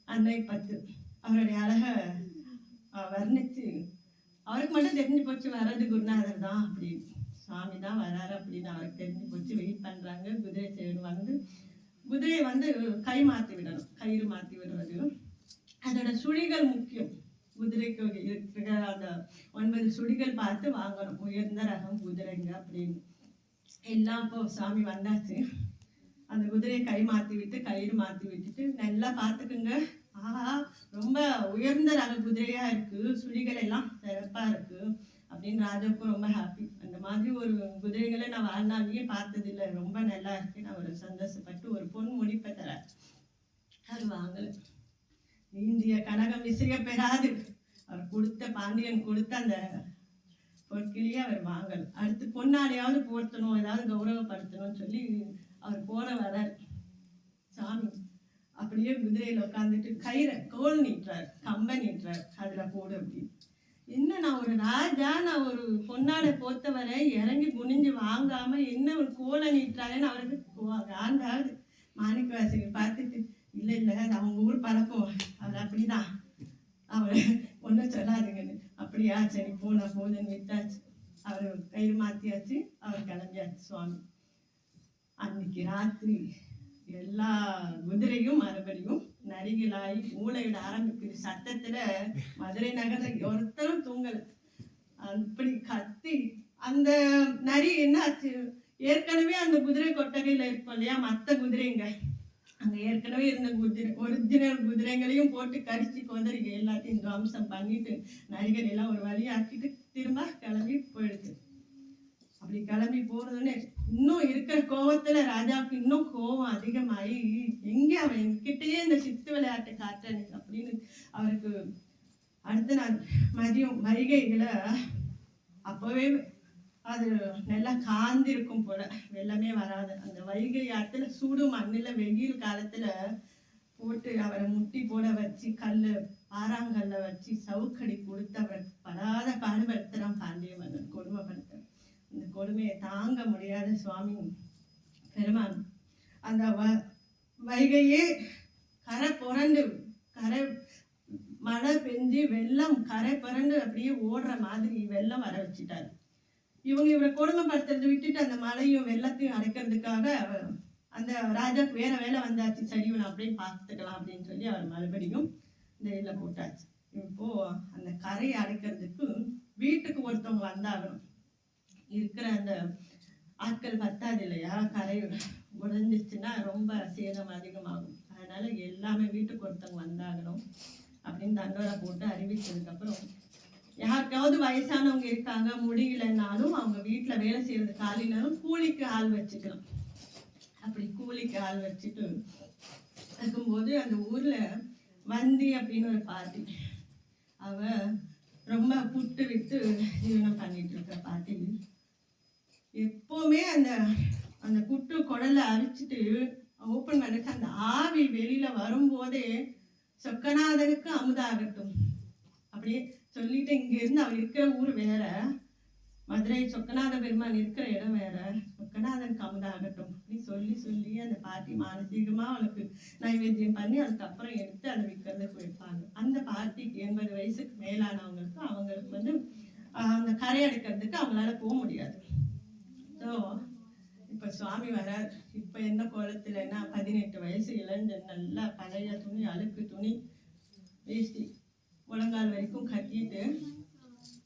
அன்னை பத்து அவருடைய அழக வர்ணிச்சு அவருக்கு மட்டும் தெரிஞ்சு போச்சு வர்றது குருநாதர் தான் அப்படின்னு, சாமி தான் வராரு அப்படின்னு அவருக்கு தெரிஞ்சு போச்சு. வெயிட் பண்றாங்க. குதிரை சேவன் வந்து குதிரையை வந்து கை மாற்றி விடணும், கயிறு மாற்றி விடுறது. அதோட சுழிகள் முக்கியம். குதிரைக்கு இருக்கிற அந்த 9 சுழிகள் பார்த்து வாங்கணும், உயர்ந்த ரகம் குதிரைங்க அப்படின்னு. எல்லாம் இப்போ சாமி வந்தாச்சு. அந்த குதிரையை கை மாற்றி விட்டு கயிறு மாற்றி விட்டுட்டு நல்லா பார்த்துக்குங்க. ஆஹா, ரொம்ப உயர்ந்த ரக குதிரையா இருக்கு, சுழிகள் எல்லாம் சிறப்பா இருக்கு அப்படின்னு ராஜாவுக்கும் ரொம்ப ஹாப்பி. அந்த மாதிரி ஒரு குதிரைகளை நான் வாழ்நாளையே பார்த்தது இல்லை, ரொம்ப நல்லா இருக்கு. நான் ஒரு சந்தோஷப்பட்டு ஒரு பொன் முடிப்பை தர அது வாங்கல. இந்திய கனகம் விசைய பெறாது. அவர் கொடுத்த பாண்டியன் கொடுத்த அந்த பொற்கிளியை அவர் வாங்கல. அடுத்து பொன்னாடையாவது போர்த்தணும், ஏதாவது கௌரவப்படுத்தணும்னு சொல்லி அவர் போன வரார். சாமி அப்படியே குதிரையில உட்காந்துட்டு கயிறை கோல் நீட்டுறார், கம்பை நீட்டுறார், அதுல போடு அப்படின்னு. என்ன, நான் ஒரு ராஜா, நான் ஒரு பொன்னாடை போத்தவரை இறங்கி குனிஞ்சு வாங்காம என்ன ஒரு கோலை நீட்டுறாருன்னு அவருக்கு ஆண்டாவது. மாணிக்க வாசகர் பார்த்துட்டு இல்லை இல்லை, அது அவங்க ஊர் பழக்கம், அது அப்படிதான், அவர் ஒன்றும் சொல்லாதுங்கன்னு. அப்படியா, சரி போனா போதுன்னு விட்டாச்சு. அவர் கயிறு மாத்தியாச்சு, அவர் கிளம்பியாச்சு சுவாமி. அன்னைக்கு ராத்திரி எல்லா குதிரையும் மறுபடியும் நரிகளாய் மூளையிட ஆரம்பிக்குது. சத்தத்துல மதுரை நகர்ல ஒருத்தரும் தூங்கல. அப்படி கத்தி அந்த நரி என்ன ஆச்சு, ஏற்கனவே அந்த குதிரை கொட்டகையில இருக்கும் இல்லையா மற்ற குதிரைங்க, அங்கே ஏற்கனவே இருந்த ஒரிஜினல் குதிரைகளையும் போட்டு கடிச்சு கொதறி எல்லாத்தையும் துவம்சம் பண்ணிட்டு நரிகள் எல்லாம் ஒரு வழியாக்கிட்டு திரும்ப கிளம்பி போயிடுது. அப்படி கிளம்பி போறதுன்னு இன்னும் இருக்கிற கோவத்துல ராஜாவுக்கு இன்னும் கோவம் அதிகமாகி, எங்க அவன் என்கிட்டயே இந்த சித்து விளையாட்டு காட்டுறேன் அப்படின்னு அவருக்கு அடுத்த நாள் மதியம் வைகையில அப்பவே அது நல்லா காந்திருக்கும் போல, வெள்ளமே வராது. அந்த வைகை ஆத்துல சூடு மண்ணுல வெயில் காலத்துல போட்டு அவரை முட்டி போட வச்சு பாறாங்கல்ல வச்சு சவுக்கடி கொடுத்து அவரை படாத பாடுபடுத்துறான் பாண்டியவன், கொடுமைப்படுத்த. இந்த கொடுமையை தாங்க முடியாத சுவாமி பெருமான் அந்த வைகையே கரை புரண்டு மழை பெஞ்சு வெள்ளம் கரை புரண்டு அப்படியே ஓடுற மாதிரி வெள்ளம் வர வச்சுட்டாரு. இவரை கொடுமைப்படுத்துறது விட்டுட்டு அந்த மழையும் வெள்ளத்தையும் அடைக்கிறதுக்காக அந்த ராஜாக்கு வேற வேலை வந்தாச்சு. சரி இவனை அப்படியே பார்த்துக்கலாம் அப்படின்னு சொல்லி அவர் மறுபடியும் ஜெயிலில் போட்டாச்சு. இப்போ அந்த கரையை அடைக்கிறதுக்கு வீட்டுக்கு ஒருத்தவங்க வந்தாகணும். இருக்கிற அந்த ஆட்கள் பத்தாது இல்லையா, கரை உடைஞ்சிச்சுன்னா ரொம்ப சேதம் அதிகமாகும். அதனால எல்லாமே வீட்டுக்கு ஒருத்தவங்க வந்தாகணும் அப்படின்னு தண்டோரை போட்டு அறிவிச்சதுக்கப்புறம், யாருக்காவது வயசானவங்க இருக்காங்க முடியலன்னாலும் அவங்க வீட்டில் வேலை செய்யறதுக்கு ஆள் இல்லைனாலும் கூலிக்கு ஆள் வச்சுக்கலாம். அப்படி கூலிக்கு ஆள் வச்சுட்டு இருக்கும்போது அந்த ஊர்ல வந்தி அப்படின்னு ஒரு பாட்டி, அவ ரொம்ப புட்டு விட்டு ஜீவனம் பண்ணிட்டு இருக்க பாட்டி, எப்பவுமே அந்த அந்த புட்டு குடலை அரிச்சிட்டு ஓப்பன் பண்ணிட்டு அந்த ஆவி வெளியில வரும்போதே சொக்கநாதனுக்கு அமுதாகட்டும் அப்படியே சொல்லிட்டு, இங்க இருந்து அவர் இருக்கிற ஊர் வேற, மதுரை சொக்கநாத பெருமான் இருக்கிற இடம் வேற, சொக்கநாதனுக்கு அமுதாகட்டும் அப்படி சொல்லி சொல்லி அந்த பாட்டி மானசீகமா அவனுக்கு நைவேத்தியம் பண்ணி அதுக்கப்புறம் எடுத்து அதை விற்கிறதுக்கு வைப்பாங்க. அந்த பாட்டிக்கு 80 வயசுக்கு மேலானவங்களுக்கு அவங்களுக்கு அந்த கரை அடைக்கிறதுக்கு அவங்களால போக முடியாது. ஸோ இப்ப சுவாமி வரார். இப்ப என்ன கோலத்துலன்னா 18 வயசு இளைஞன், நல்லா பழைய துணி, அழுக்கு துணி, வேஷ்டி முழங்கால் வரைக்கும் கட்டிட்டு,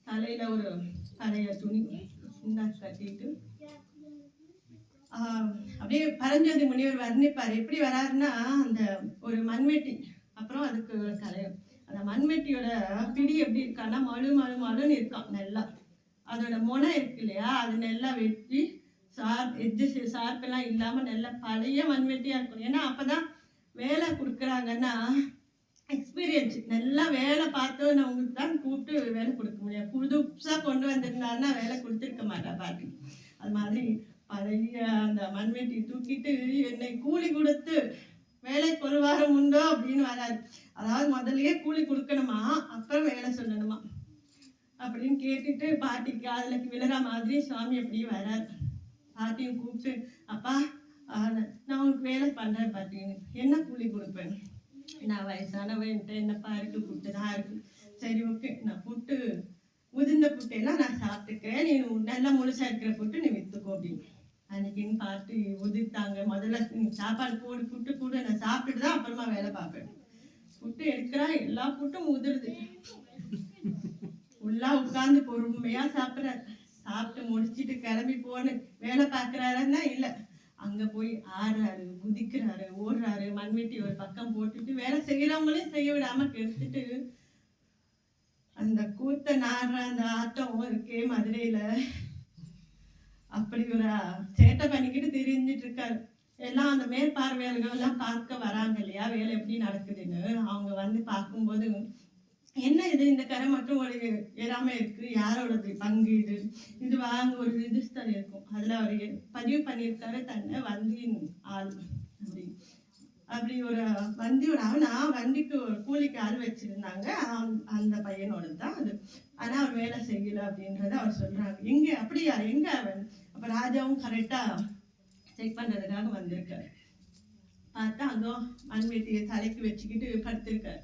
தலையில ஒரு பழைய துணி கட்டிட்டு அப்படியே பரஞ்சோதி முனிவர் வர்ணிப்பார். எப்படி வராருன்னா, அந்த ஒரு மண்வெட்டி, அப்புறம் அதுக்கு ஒரு கலையம், அந்த மண்வெட்டியோட பிடி எப்படி இருக்கான்னா மழுன்னு இருக்கான். நல்லா அதோட முனை இருக்கு இல்லையா, அது நல்லா வெட்டி ஷார்ப்பெல்லாம் இல்லாம நல்லா பழைய மண்வெட்டியா இருக்கணும். ஏன்னா அப்பதான் வேலை கொடுக்குறாங்கன்னா எக்ஸ்பீரியன்ஸ், நல்லா வேலை பார்த்தவங்களுக்கு தான் கூப்பிட்டு வேலை கொடுக்க முடியாது. புதுசா கொண்டு வந்திருந்தாருன்னா வேலை கொடுத்துருக்க மாட்டா பாட்டி. அது மாதிரி பழைய அந்த மண்வெட்டி தூக்கிட்டு என்னை கூலி கொடுத்து வேலைக்கு ஒரு வாரம் உண்டோ அப்படின்னு வராது. அதாவது முதல்லயே கூலி கொடுக்கணுமா, அப்புறம் வேலை சொல்லணுமா அப்படின்னு கேட்டுட்டு பாட்டிக்கு அதுல விழுற மாதிரி சுவாமி அப்படியே வராரு. பாட்டியும் கூப்பிட்டு, அப்பா நான் உனக்கு வேலை பண்றேன் பாட்டின்னு, என்ன கூலி கொடுப்பேன், நான் வயசானவன்ட்டு என்னப்பா இருக்கு, புட்டு தான் இருக்கு, சரி ஓகே நான் புட்டு உதிர்ந்த புட்டையெல்லாம் நான் சாப்பிட்டுக்கிறேன், நீ நல்லா முழுசா இருக்கிற புட்டு நீ வித்துக்கோ அப்படின்னு. அன்னைக்குன்னு பார்த்து உதிர்த்தாங்க. முதல்ல நீ சாப்பாடு போடு, புட்டு கூட நான் சாப்பிட்டுட்டு தான் அப்புறமா வேலை பார்ப்பேன். புட்டு எடுக்கிறா, எல்லா புட்டும் உதிருது. உள்ளா உட்காந்து பொறுமையா சாப்பிட்றாரு. சாப்பிட்டு முடிச்சுட்டு கிளம்பி போன்னு வேலை பார்க்குறாருன்னா இல்லை, அங்க போய் ஆடுறாரு, குதிக்கிறாரு, ஓடுறாரு, மண்வெட்டி ஒரு பக்கம் போட்டுட்டு வேலை செய்யறவங்களையும் செய்ய விடாம கெடுத்துட்டு அந்த கூத்த நாடுற அந்த ஆட்டம் இருக்கே மதுரையில, அப்படி ஒரு சேட்டை பண்ணிக்கிட்டு தெரிஞ்சிட்டு இருக்காரு. எல்லாம் அந்த மேற்பார்வையாளர்கள் எல்லாம் பார்க்க வராங்க இல்லையா, வேலை எப்படி நடக்குதுன்னு. அவங்க வந்து பார்க்கும்போது, என்ன இது, இந்த கரை மட்டும் ஒரு ஏறாம இருக்கு, யாரோடது பங்கு இது, இது வாங்க ஒரு ரிஜிஸ்டர் இருக்கும், அதுல அவர் பதிவு பண்ணியிருக்காரு தன்னை வந்தியின் ஆள் அப்படி. அப்படி ஒரு வண்டியோட அவனா வண்டிக்கு ஒரு கூலிக்கு ஆள் வச்சிருந்தாங்க, அந்த பையனோட தான் அது. ஆனா அவர் வேலை செய்யல அப்படின்றத அவர் சொல்றாங்க. எங்க அப்படியா, எங்க அவன்? அப்ப ராஜாவும் கரெக்டா செக் பண்றதுக்காக வந்திருக்காரு. பார்த்தா அங்கோ மண்வெட்டியை தலைக்கு வச்சுக்கிட்டு படுத்திருக்காரு.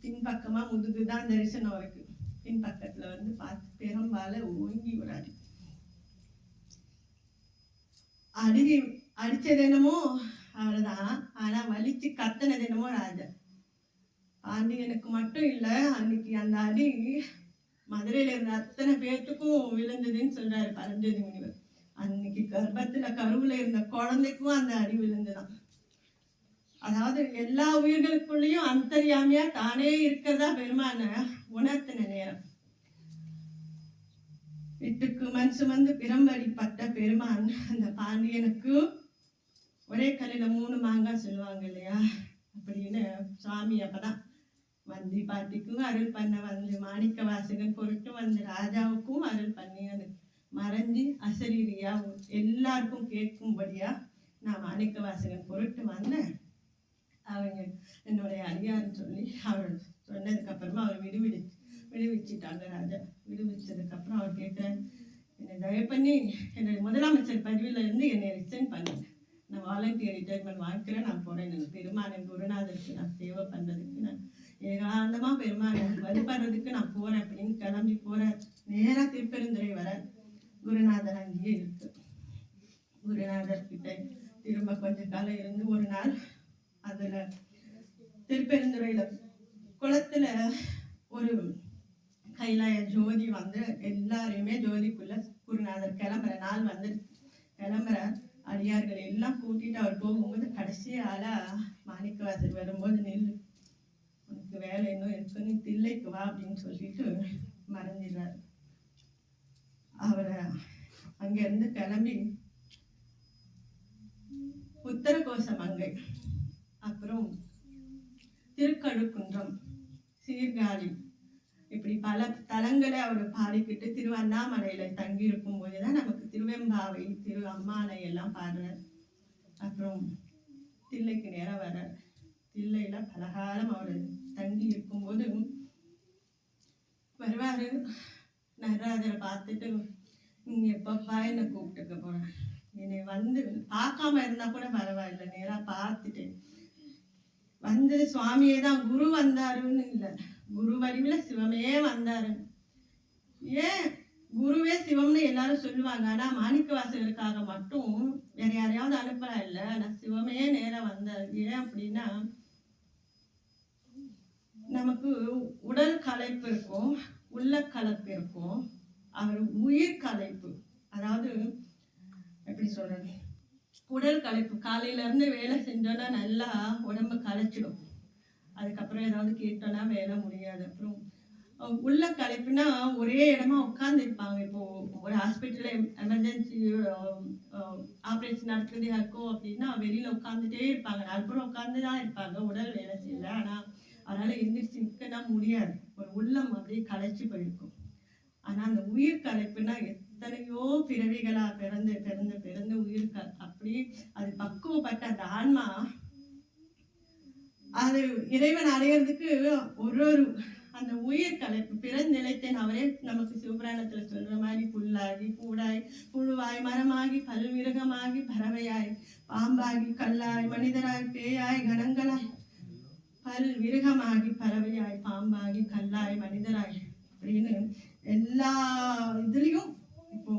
பின்பக்கமா முதுகுதான் தரிசனம் இருக்கு. பின்பக்கத்துல பார்த்து பெரும்பால ஓங்கி ஒரு அடி அடிச்சது என்னமோ அவ்வளவுதான், ஆனா வலிச்சு கத்தனது என்னமோ ராஜா. பாண்டியனுக்கு மட்டும் இல்ல, அன்னைக்கு அந்த அடி மதுரையில இருந்த அத்தனை பேர்த்துக்கும் விழுந்ததுன்னு சொல்றாரு பரஞ்சோதி முனிவர். அன்னைக்கு கர்ப்பத்துல கருவுல இருந்த குழந்தைக்கும் அந்த அடி விழுந்துதான். அதாவது எல்லா உயிர்களுக்குள்ளேயும் அந்தர்யாமியா தானே இருக்கிறதா பெருமான உணர்த்தின நேரம். வீட்டுக்கு மண் சுமந்து பிறம்படிப்பட்ட பெருமான் அந்த பாண்டியனுக்கு ஒரே கல்லில 3 மாங்காய் சொல்லுவாங்க இல்லையா, அப்படின்னு சுவாமி அப்பதான் வந்தி பாட்டிக்கும் அருள் பண்ண வந்து மாணிக்க வாசகன் பொருட்டு வந்து ராஜாவுக்கும் அருள் பண்ணி அது மறைஞ்சி அசரீரியா எல்லாருக்கும் கேட்கும்படியா நான் மாணிக்க வாசகன் பொருட்டு வந்தேன். அவங்க என்னுடைய அடியார்னு சொல்லி அவர் சொன்னதுக்கு அப்புறமா அவர் விடுவிச்சிட்டாங்க. ராஜா விடுவிச்சதுக்கப்புறம் அவர் கேட்குறேன், என்னை தயவு பண்ணி என்னுடைய முதலமைச்சர் பதவியில இருந்து என்னை ரிசைன் பண்ணுங்க, நான் வாலண்டியர் ரிட்டையர்மெண்ட் வாங்கிக்கிறேன், நான் போறேன், எனக்கு பெருமான் குருநாதருக்கு நான் சேவை பண்றதுக்கு, நான் ஏகாந்தமா பெருமான் வழிபடுறதுக்கு நான் போறேன் அப்படின்னு கிளம்பி போறேன். நேரா திருப்பெருந்துறை வர குருநாதர் அங்கேயே இருக்கு. குருநாதர் கிட்ட திரும்ப கொஞ்ச காலம் இருந்து ஒரு நாள் அதுல திருப்பெருந்துறையில குளத்துல ஒரு கைலாய ஜோதி வந்து எல்லாரையுமே ஜோதிக்குள்ள குருநாதர் கிளம்புற நாள் வந்து கிளம்புற அடியார்கள் எல்லாம் கூட்டிட்டு அவர் போகும்போது கடைசி ஆளா மாணிக்கவாசர் வரும்போது, நில்லு, உனக்கு வேலை இன்னும் இருக்கு, நீ தில்லைக்கு வா அப்படின்னு சொல்லிட்டு மறைஞ்சிடுறாரு. அவரை அங்கிருந்து கிளம்பி உத்தரகோசமங்கை, அப்புறம் திருக்கழுக்குன்றம், சீர்காழி, இப்படி பல தலங்களை அவர் பாடிக்கிட்டு திருவண்ணாமலையில தங்கி இருக்கும் போதுதான் நமக்கு திருவெம்பாவை திரு அம்மானை எல்லாம் பாடுறார். அப்புறம் தில்லைக்கு நேரம் வர தில்லையில பலகாலம் அவர் தங்கி இருக்கும்போது வருவாரு. நடராஜரை பார்த்துட்டு, நீங்க எப்பப்பா என்னை கூப்பிட்டுக்க போறேன், என்னை வந்து பார்க்காம இருந்தா கூட பரவாயில்ல, நேரா பார்த்துட்டு வந்து சுவாமியே தான் குரு வந்தாருன்னு இல்லை, குரு வடிவில சிவமே வந்தாரு. ஏன் குருவே சிவம்னு எல்லாரும் சொல்லுவாங்க, ஆனா மாணிக்க வாசகருக்காக மட்டும் வேற யாரையாவது அனுப்பலா இல்லை, ஆனா சிவமே நேரம் வந்தாரு. ஏன் அப்படின்னா, நமக்கு உடல் களைப்பு இருக்கும், உள்ள கலப்பு இருக்கும், அவர் உயிர் களைப்பு, அதாவது எப்படி சொல்றது, உடல் களைப்பு, காலையில இருந்து வேலை செஞ்சோன்னா நல்லா உடம்பு களைச்சிடும், அதுக்கப்புறம் ஏதாவது கேட்டோன்னா வேலை முடியாது. அப்புறம் உள்ள களைப்புனா ஒரே இடமா உட்கார்ந்து இருப்பாங்க. இப்போ ஒரு ஹாஸ்பிட்டல்ல எமர்ஜென்சி ஆப்ரேஷன் நடக்குது யாருக்கும் அப்படின்னா வெளியில உட்காந்துட்டே இருப்பாங்க, நாற்புறம் உட்காந்துதான் இருப்பாங்க, உடல் வேலை செய்யல, ஆனா அதனால எந்திரிச்சு நிற்கனா முடியாது, ஒரு உள்ளம் அப்படியே களைச்சு போயிருக்கும். ஆனா அந்த உயிர் களைப்புனா எத்தனையோ பிறவிகளா பிறந்து பிறந்து பிறந்து உயிர் அப்படி அது பக்குவப்பட்ட அந்த ஆன்மா அது இறைவன் அடையிறதுக்கு ஒரு அந்த உயிர் கலைப்பு பிறநிலைத்தேன் அவரே நமக்கு சிவபுராணத்துல சொல்ற மாதிரி புல்லாகி பூடாய் புழுவாய் மரமாகி பல்விருகமாகி பறவையாய் பாம்பாகி கல்லாய் மனிதராய் பேயாய் கணங்களாய் பல்விருகமாகி பறவையாய் பாம்பாகி கல்லாய் மனிதராய் அப்படின்னு எல்லா இதுலயும் இப்போ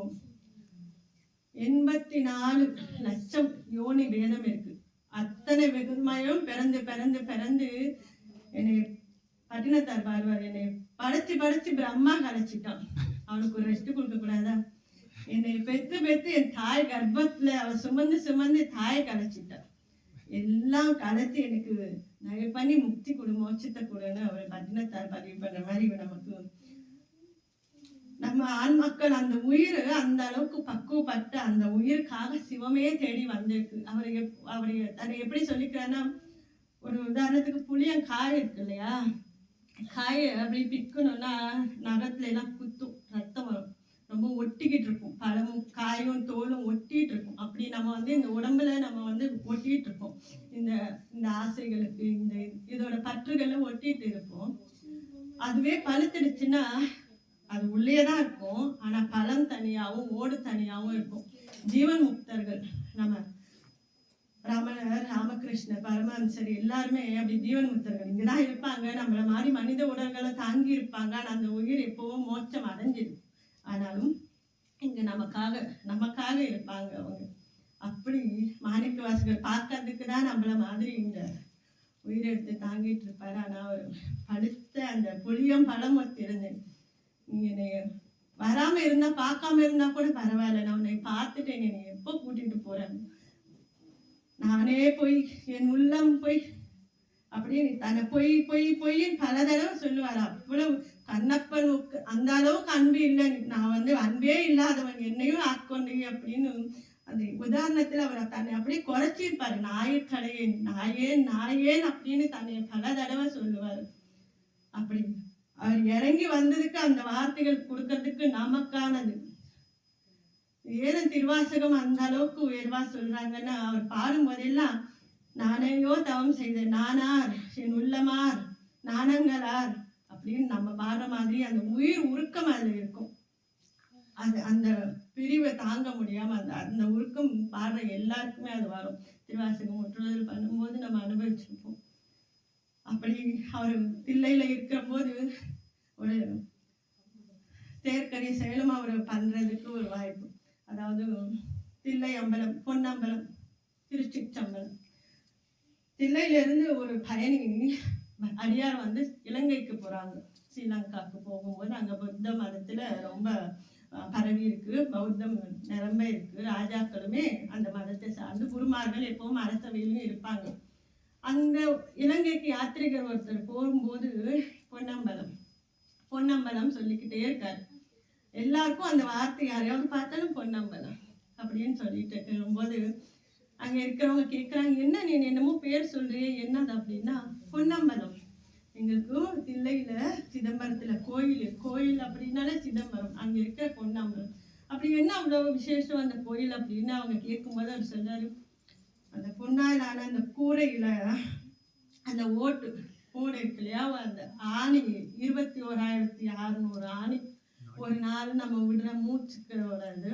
84 லட்சம் யோனி வேதம் இருக்கு. அத்தனை வெகுமையும் பிறந்து பிறந்து பிறந்து என்னை பட்டினத்தார் பாடுவார், என்னை படைச்சு படைச்சு பிரம்மா கலைச்சிட்டான், அவனுக்கு ஒரு ரெஸ்ட் கொடுக்க கூடாதா, என்னை பெத்து பெத்து என் தாய் கர்ப்பத்துல அவ சுமந்து சுமந்து தாயை கலைச்சிட்டான், எல்லாம் கலைச்சு எனக்கு தயவு பண்ணி முக்தி கொடு, மோட்சத்தை கொடுன்னு அவர் பட்டினத்தார் பதிவு பண்ற மாதிரி நமக்கு நம்ம ஆன்மாக்கள் அந்த உயிர் அந்த அளவுக்கு பக்குவப்பட்ட அந்த உயிருக்காக சிவமே தேடி வந்திருக்கு. அவரை தன்னை எப்படி சொல்லிக்கிறான்னா, ஒரு உதாரணத்துக்கு புளியங்காய் இருக்கு இல்லையா, காயை அப்படி பிக்கணும்னா நகத்துல எல்லாம் குத்தும், ரத்தம் வரும், ரொம்ப ஒட்டிக்கிட்டு இருக்கும், பழமும் காயும் தோலும் ஒட்டிட்டு இருக்கும். அப்படி நம்ம வந்து இந்த உடம்புல நம்ம வந்து ஒட்டிட்டு இருப்போம், இந்த இந்த ஆசைகளுக்கு இந்த இதோட பற்றுகளை ஒட்டிட்டு இருப்போம். அதுவே பழுத்துடுச்சுன்னா அது உள்ளேதான் இருக்கும், ஆனா பழம் தனியாவும் ஓடு தனியாவும் இருக்கும். ஜீவன் முக்தர்கள் நம்ம ரமணர், ராமகிருஷ்ணர், பரமஹம்சர் எல்லாருமே அப்படி ஜீவன் முக்தர்கள் இங்கதான் இருப்பாங்க, நம்மள மாதிரி மனித உடல்களை தாங்கி இருப்பாங்க, ஆனா அந்த உயிர் எப்பவும் மோட்சம் அடைஞ்சிடும், ஆனாலும் இங்க நமக்காக இருப்பாங்க அவங்க. அப்படி மாணிக்க வாசகர் பார்க்கறதுக்கு தான் நம்மள மாதிரி இந்த உயிரெடுத்து தாங்கிட்டு இருப்பாரு. ஆனா அவர் படுத்த அந்த புளியம் பழம் ஒத்திருந்தேன், நீ என்னை வராம இருந்தா பார்க்காம இருந்தா கூட பரவாயில்ல, நான் உன்னை பார்த்துட்டேன், நீ எப்போ கூட்டிட்டு போறேன், நானே பொய், என் உள்ளம் பொய் அப்படின்னு தன்னை பொய் பொய் பொய்ன்னு பல தடவை சொல்லுவார். அவ்வளவு கண்ணப்பனுக்கு அந்த அளவுக்கு அன்பு இல்லை. நான் வந்து அன்பே இல்லாதவன், என்னையும் ஆட்கொண்டு அப்படின்னு அந்த உதாரணத்துல அவர் தன்னை அப்படியே குறைச்சிருப்பாரு. நாயக்கடையேன் நாயேன் நாயேன் அப்படின்னு தன்னை பல தடவை சொல்லுவார். அப்படி அவர் இறங்கி வந்ததுக்கு அந்த வார்த்தைகள் கொடுக்கறதுக்கு நமக்கானது. ஏன் திருவாசகம் அந்த அளவுக்கு உயர்வா சொல்றாங்கன்னா, அவர் பாடும் போதெல்லாம் நானேயோ தவம் செய்தேன், நானார் என் உள்ளமார் நாணங்களார் அப்படின்னு நம்ம பாடுற மாதிரி அந்த உயிர் உருக்கம் அதுல இருக்கும். அது அந்த பிரிவை தாங்க முடியாம அந்த உருக்கம் பாடுற எல்லாருக்குமே அது வரும். திருவாசகம் முற்றுதல் பண்ணும்போது நம்ம அனுபவிச்சிருப்போம். அப்படி அவர் தில்லையில இருக்கிற போது ஒரு தேர்க்கறி செயலும் அவர் பண்றதுக்கு ஒரு வாய்ப்பு. அதாவது தில்லை அம்பலம், பொன்னம்பலம், திருச்சிற்றம்பலம். தில்லையில இருந்து ஒரு பயணி அடியார் வந்து இலங்கைக்கு போறாங்க. ஸ்ரீலங்காவுக்கு போகும்போது அங்க புத்த மதத்துல ரொம்ப பரவி இருக்கு, பௌத்தம் நிரம்ப இருக்கு. ராஜாக்களுமே அந்த மதத்தை சார்ந்து, குருமார்கள் எப்பவும் அரசவையிலும் இருப்பாங்க. அந்த இலங்கைக்கு யாத்திரிகர் ஒருத்தர் போகும்போது பொன்னம்பலம் பொன்னம்பலம் சொல்லிக்கிட்டே இருக்காரு. எல்லாருக்கும் அந்த வார்த்தை யாரையாவது பார்த்தாலும் பொன்னம்பலம் அப்படின்னு சொல்லிட்டு இருக்கும்போது அங்க இருக்கிறவங்க கேட்குறாங்க, என்ன நீ என்னமோ பேர் சொல்றியே, என்னது அப்படின்னா, பொன்னம்பலம். எங்களுக்கும் தில்லையில சிதம்பரத்துல கோயில் அப்படின்னாலே சிதம்பரம், அங்க இருக்கிற பொன்னம்பலம். அப்படி என்ன அவ்வளவு விசேஷம் அந்த கோயில் அப்படின்னு அவங்க கேட்கும்போது அவர் சொல்றாரு, அந்த பொன்னாலான அந்த கூரையில அந்த ஓடு இருக்கு இல்லையா, அந்த ஆணி 21,600 ஆணி ஒரு நாள் நம்ம விடுற மூச்சுக்கு வராது.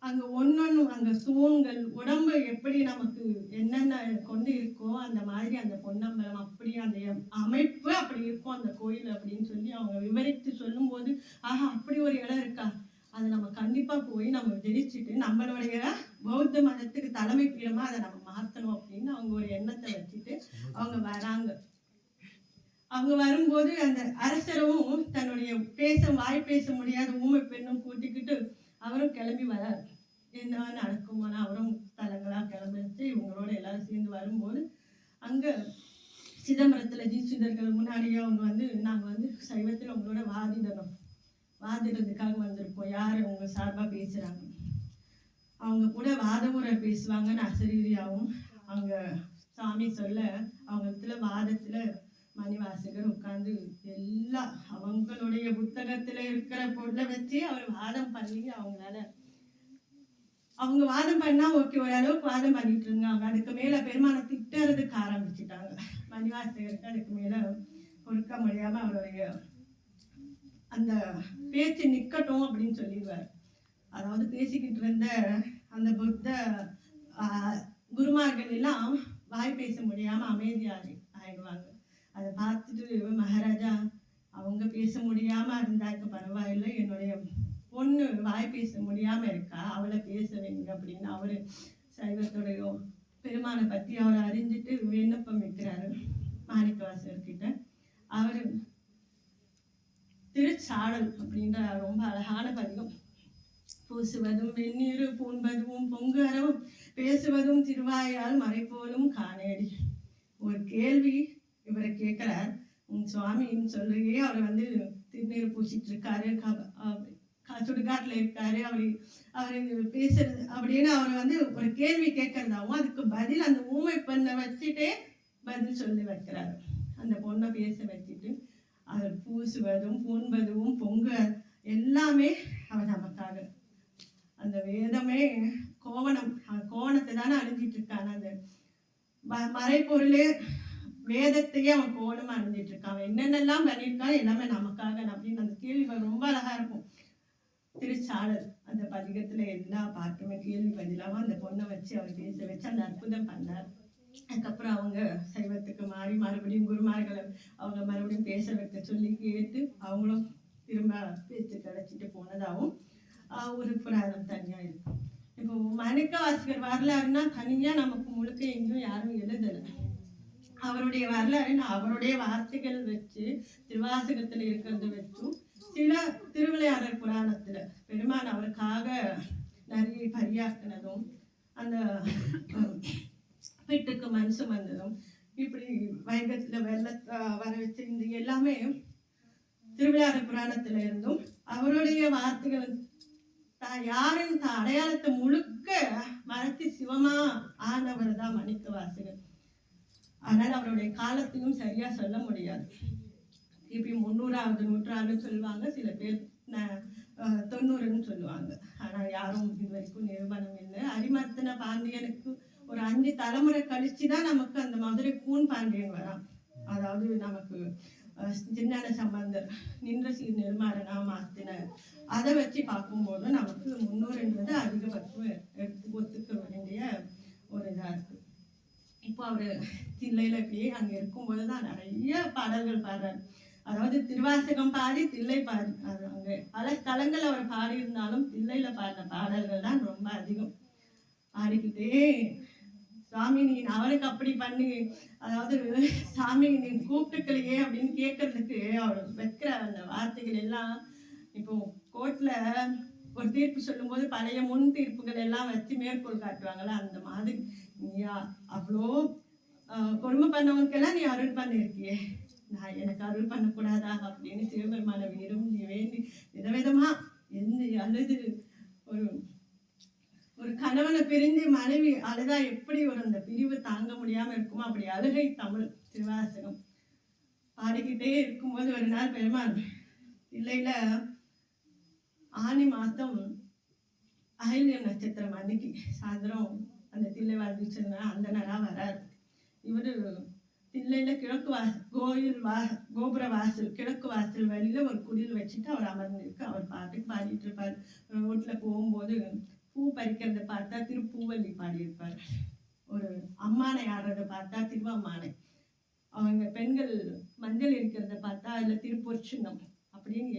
அங்க ஒன்னொன்னு அங்க தூண்கள், உடம்பு எப்படி நமக்கு என்னென்ன கொண்டு இருக்கோ அந்த மாதிரி அந்த பொன்னம்பலம் அப்படி அந்த அமைப்பு அப்படி இருக்கும் அந்த கோயில் அப்படின்னு சொல்லி அவங்க விவரித்து சொல்லும் போது, ஆஹா அப்படி ஒரு இடம் இருக்கா, அதை நம்ம கண்டிப்பா போய் நம்ம ஜெயிச்சுட்டு நம்மளுடைய பௌத்த மதத்துக்கு தலைமை பீடமா அதை நம்ம மாத்தணும் அப்படின்னு அவங்க ஒரு எண்ணத்தை வச்சுட்டு அவங்க வராங்க. அவங்க வரும்போது அந்த அரசரும் தன்னுடைய வாய் பேச முடியாத ஊமை பெண்ணும் கூட்டிக்கிட்டு அவரும் கிளம்பி வராரு. என்ன நடக்குமோனா அவரும் தலங்களா கிளம்பிச்சு இவங்களோட எல்லாரும் சேர்ந்து வரும்போது அங்க சிதம்பரத்துல தீட்சிதர்கள் முன்னாடியே அவங்க வந்து, நாங்க வந்து சைவத்துல உங்களோட வாதிடுறதுக்காக வந்திருப்போம், யாரு உங்க சார்பா பேசுறாங்க, அவங்க கூட வாதமுறை பேசுவாங்கன்னு அசரீரியாவும் அவங்க சாமி சொல்ல, அவங்கத்துல வாதத்துல மணிவாசகர் உட்கார்ந்து எல்லா அவங்களுடைய புத்தகத்துல இருக்கிற பொருளை வச்சு அவர் வாதம் பண்ணி அவங்க வாதம் பண்ணா ஓகே, ஓரளவுக்கு வாதம் பண்ணிட்டு இருந்தாங்க. அதுக்கு மேல பெருமானை திட்டுறதுக்கு ஆரம்பிச்சுட்டாங்க. மணிவாசகருக்கு அதுக்கு மேல பொறுக்க முடியாம அவருடைய அந்த பேச்சு நிக்கட்டும் அப்படின்னு சொல்லிடுவார். அதாவது பேசிக்கிட்டு இருந்த அந்த புத்த குருமார்கள் எல்லாம் வாய் பேச முடியாம ஆயிடுவாங்க. அதை பார்த்துட்டு மகாராஜா, அவங்க பேச முடியாம இருந்தாக்க பரவாயில்லை, என்னுடைய பொண்ணு வாய் பேச முடியாம இருக்கா, அவளை பேச வைங்க அப்படின்னு அவரு சைவத்துடைய பெருமானை பத்தி அவர் அறிஞ்சிட்டு விண்ணப்பம் வைக்கிறாரு மாணிக்கவாசகர்கிட்ட. அவரு திருச்சாடல் அப்படின்ற ரொம்ப அழகான பதிகம். பூசுவதும் வெந்நீரு பூண்பதும் பொங்கு அறவும் பேசுவதும் திருவாயால் மறைப்போலும் காணேடி. ஒரு கேள்வி இவரை கேட்கிறார். சுவாமின்னு சொல்லுங்க, அவர் வந்து திருநீர் பூசிட்டு இருக்காரு, சுடுகாட்டுல இருக்காரு, அவரு பேசுறது அப்படின்னு அவர் வந்து ஒரு கேள்வி கேட்கறதாவும் அதுக்கு பதில் அந்த ஊமை பெண்ணை வச்சுட்டே பதில் சொல்லி வைக்கிறாரு. அந்த பொண்ணை பேச வச்சுட்டு அவர் பூசுவதும் பூண்பதும் பொங்க எல்லாமே அவர் நமக்காக. அந்த வேதமே கோவணத்தை தானே அணிஞ்சிட்டு இருக்கான். அந்த மறைப்பொருளே வேதத்தையே அவன் கோவணமா அணிஞ்சிட்டு இருக்கான். அவன் என்னென்னலாம் பண்ணியிருக்கான் எல்லாமே நமக்காக அப்படின்னு அந்த கேள்வி ரொம்ப அழகா இருக்கும். திருச்சாடல் அந்த பதிகத்துல எல்லா பாட்டுமே கேள்வி பதிலாவும் அந்த பொண்ணை வச்சு அவர் பேச வச்சு அந்த அற்புதம் பண்ணார். அதுக்கப்புறம் அவங்க சைவத்துக்கு மாறி மறுபடியும் குருமார்களை அவங்க மறுபடியும் பேச வைக்க சொல்லி கேட்டு அவங்களும் திரும்ப பேச்சு கிடைச்சிட்டு போனதாகவும் ஒரு புராணம் தனியா இருக்கு. இப்போ மாணிக்கவாசகர் வரலாறுனா தனியா நமக்கு முழுக்க எங்கேயும் யாரும் எழுதலை. அவருடைய வரலாறுன்னு அவருடைய வார்த்தைகள் வச்சு திருவாசகத்துல இருக்கிறத வச்சும் சில திருவிளையாடல் புராணத்துல பெருமான் அவருக்காக நிறைய பரியாக்கினதும் அந்த வீட்டுக்கு மனுஷன் வந்ததும் இப்படி வைகத்தில் வெள்ளத்தை வர வச்சு இந்த எல்லாமே திருவிளையாட புராணத்துல இருந்தும் அவருடைய வார்த்தைகள் யாருன்னு அடையாளத்தை முழுக்க மறைத்து சிவமா ஆனவர் தான் மாணிக்க வாசகர். ஆனால் அவருடைய காலத்தையும் சரியா சொல்ல முடியாது. இப்படி 300வது நூற்றாண்டுன்னு சொல்லுவாங்க, சில பேர் 90ன்னு சொல்லுவாங்க. ஆனா யாரும் இது வரைக்கும் நிரூபணம் இல்லை. அரிமர்த்தன பாண்டியனுக்கு ஒரு 5 தலைமுறை கழிச்சுதான் நமக்கு அந்த மதுரை கூன் பாண்டியன் வரான். அதாவது நமக்கு சின்ன சம்பந்தர் நின்ற சீர் நெருமாறனா மாத்தின அதை வச்சு பார்க்கும்போது நமக்கு 300 அதிகபட்சம் எடுத்து ஒத்துக்க வேண்டிய ஒரு இதா இருக்கு. இப்போ அவரு தில்லையில போய் அங்க இருக்கும்போதுதான் நிறைய பாடல்கள் பாடுறாரு. அதாவது திருவாசகம் பாடி தில்லை பாடி அங்க பல ஸ்தலங்கள் அவர் பாடியிருந்தாலும் தில்லையில பாடின பாடல்கள் தான் ரொம்ப அதிகம். பாடிக்கிட்டே சாமி நீ அவனுக்கு அப்படி பண்ணி, அதாவது சாமி நீ கூப்பிட்டுக்கலையே அப்படின்னு கேட்கறதுக்கு அவர் வைக்கிற அந்த வார்த்தைகள் எல்லாம் இப்போ கோர்ட்ல ஒரு தீர்ப்பு சொல்லும் போது பழைய முன் தீர்ப்புகள் எல்லாம் வச்சு மேற்கோள் காட்டுவாங்கல்ல, அந்த மாதிரி நீயா அவ்வளோ கொடுமை பண்ணவனுக்கெல்லாம் நீ அருள் பண்ணிருக்கியே, நான் எனக்கு அருள் பண்ணக்கூடாதா அப்படின்னு சிவபெருமான விரும்பி வேண்டி விதவிதமா அழுது ஒரு கணவனை பிரிஞ்சு மனைவி அழுதா எப்படி ஒரு அந்த பிரிவு தாங்க முடியாம இருக்குமோ அப்படி அழுகை தமிழ் திருவாசகம் பாடிக்கிட்டே இருக்கும்போது ஒரு நாள் பெருமாள் தில்லையில ஆனி மாதம் அகல்ய நட்சத்திரம் அன்னைக்கு சாயந்தரம் அந்த தில்லை வாழ்ந்துச்சுன்னா அந்த நேரம் வராரு. இவரு தில்லையில கிழக்கு கோயில் கோபுர வாசல் கிழக்கு வாசல் வழியில ஒரு குடில் வச்சுட்டு அவர் அமர்ந்திருக்கு. அவர் பாட்டுக்கு பாடிட்டு இருப்பார். ரோட்ல போகும்போது பூ பறிக்கிறத பார்த்தா திருப்பூவல்லி பாடியிருப்பார். ஒரு அம்மானை ஆடுறத பார்த்தா திருவம்மானை, அவங்க பெண்கள் மஞ்சள் இருக்கிறத பார்த்தா அதுல திருப்பொற்சின்னம் அப்படின்னு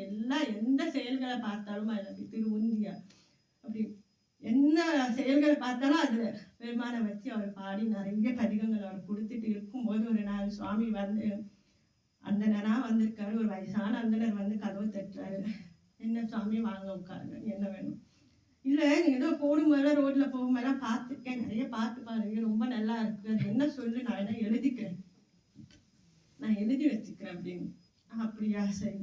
எந்த செயல்களை பார்த்தாலும் அதுல திருவுந்தியா அப்படி என்ன செயல்களை பார்த்தாலும் அதுல பெருமானை வச்சு அவர் பாடி நிறைய பதிகங்கள் அவர் கொடுத்துட்டு இருக்கும்போது ஒரு நாள் சுவாமி வந்து அந்தனரா வந்திருக்காரு. ஒரு வயசான அந்தனர் வந்து கதவை தட்டுறாரு. என்ன சுவாமி வாங்க உட்காருங்க, என்ன வேணும்? இல்லை நீ ஏதோ போடும்போது ரோட்ல போகும்போதெல்லாம் பார்த்துருக்கேன், நிறைய பாட்டு பாருங்க, ரொம்ப நல்லா இருக்கு, அது என்ன சொல்லு, நான் என்ன எழுதிக்கிறேன், நான் எழுதி வச்சுக்கிறேன் அப்படின்னு. அப்படியா சரி.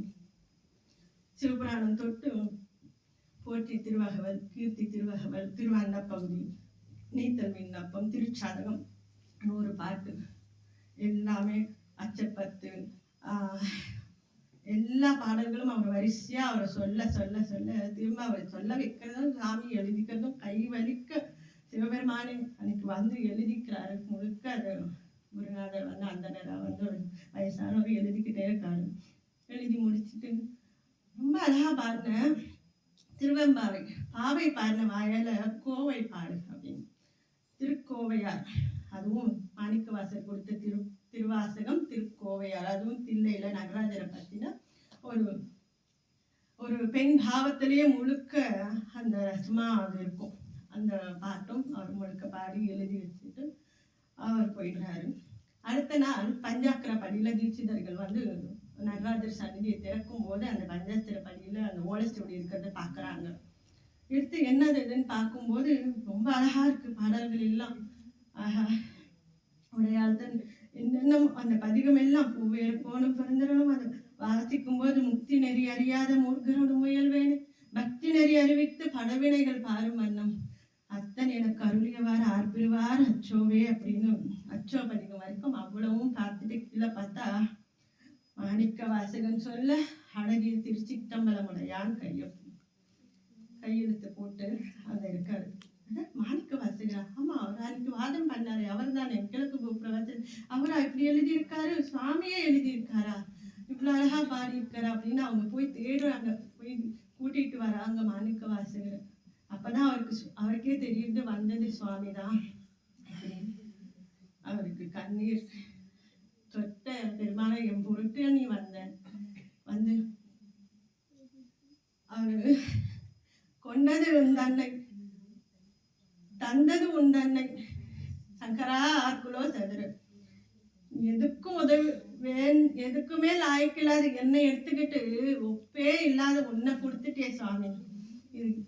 சிவபுராணம் தொட்டு போற்றி திருவகவல், கீர்த்தி திருவகவல், திருவாண்ட பகுதி, நீத்தல் விண்ணப்பம், திருச்சாதகம், 100 பாட்டு எல்லாமே அச்சப்பத்து எல்லா பாடல்களும் அவர் வரிசையா அவரை சொல்ல சொல்ல சொல்ல திரும்ப அவரை சொல்ல வைக்கிறதும் சாமி எழுதிக்கிறதும் கை வலிக்க சிவபெருமானே அன்னைக்கு வந்து எழுதிக்கிறாரு. முழுக்க அது குருநாதர் வந்து அந்த நேரம் வந்து ஒரு வயசானவர் எழுதிக்கிட்டே இருக்காரு. எழுதி முடிச்சுட்டு ரொம்ப அழகா பாடின திருவெம்பாவை பாவை பாடின வாயால கோவை பாடு அப்படின்னு திருக்கோவையார், அதுவும் மாணிக்கவாசர் கொடுத்த திருவாசகம் திருக்கோவையார், அதுவும் தில்லையில நடராஜரை பத்தின ஒரு பெண் பாவத்திலேயே முழுக்க அந்த சும்மா அது இருக்கும். அந்த பாட்டும் அவர் முழுக்க பாடி எழுதி வச்சுட்டு அவர் போயிடுறாரு. அடுத்த நாள் பஞ்சாக்கிர படியில தீட்சிதர்கள் வந்து நடராஜர் சன்னிதியை திறக்கும் போது அந்த பஞ்சாத்திர படியில அந்த ஓலைச்சுவடி இருக்கிறத பாக்குறாங்க. எடுத்து என்னது இதுன்னு பார்க்கும்போது ரொம்ப அழகா இருக்கு பாடல்கள் எல்லாம். உடையாள்தன் என்னென்னும் அந்த பதிகம் எல்லாம் பூவேறு போனும் பிறந்தனும் அது வாசிக்கும் போது முக்தி நெறி அறியாத மூர்க்கரோடு முயல்வேனே பக்தி நெறி அறிவித்து படவினைகள் பாரும் வண்ணம் அத்தன் எனக்கு அருளியவாறு ஆர்பிடுவார் அச்சோவே அப்படின்னு அச்சோ பதிகம் வரைக்கும் அவ்வளவும் பார்த்துட்டு கீழே பார்த்தா மாணிக்க வாசகன் சொல்ல அழகிய திருச்சிட்டம்பலமுடையான் கையெழுத்து போட்டு அங்க இருக்காரு. மாணிக்க வாசகரா? ஆமா, அவர் அன்னைக்கு வாதம் பண்ணாரு, அவர் தானே கிழக்கு கோபுரவாசல், அவரா இப்படி எழுதியிருக்காரு, சுவாமியே எழுதியிருக்காரா, இவ்வளவு அழகா பாடி இருக்காரு அப்படின்னு அவங்க போய் தேடுறாங்க. போய் கூட்டிட்டு வராங்க மாணிக்க வாசகர். அப்பதான் அவருக்கே தெரியுது வந்தது சுவாமிதான். அவருக்கு கண்ணீர் சொட்ட, பெருமான என் பொருட்டு நீ வந்த வந்து அவரு கொண்டது உந்தன்னை தந்தது உந்தன்னை சங்கரா ஆர்குலோ சதுர, எதுக்கும் எதுக்குமே லாய்க்கில்லாத என்னை எடுத்துக்கிட்டு ஒப்பே இல்லாத உன்னை கொடுத்துட்டே சுவாமி.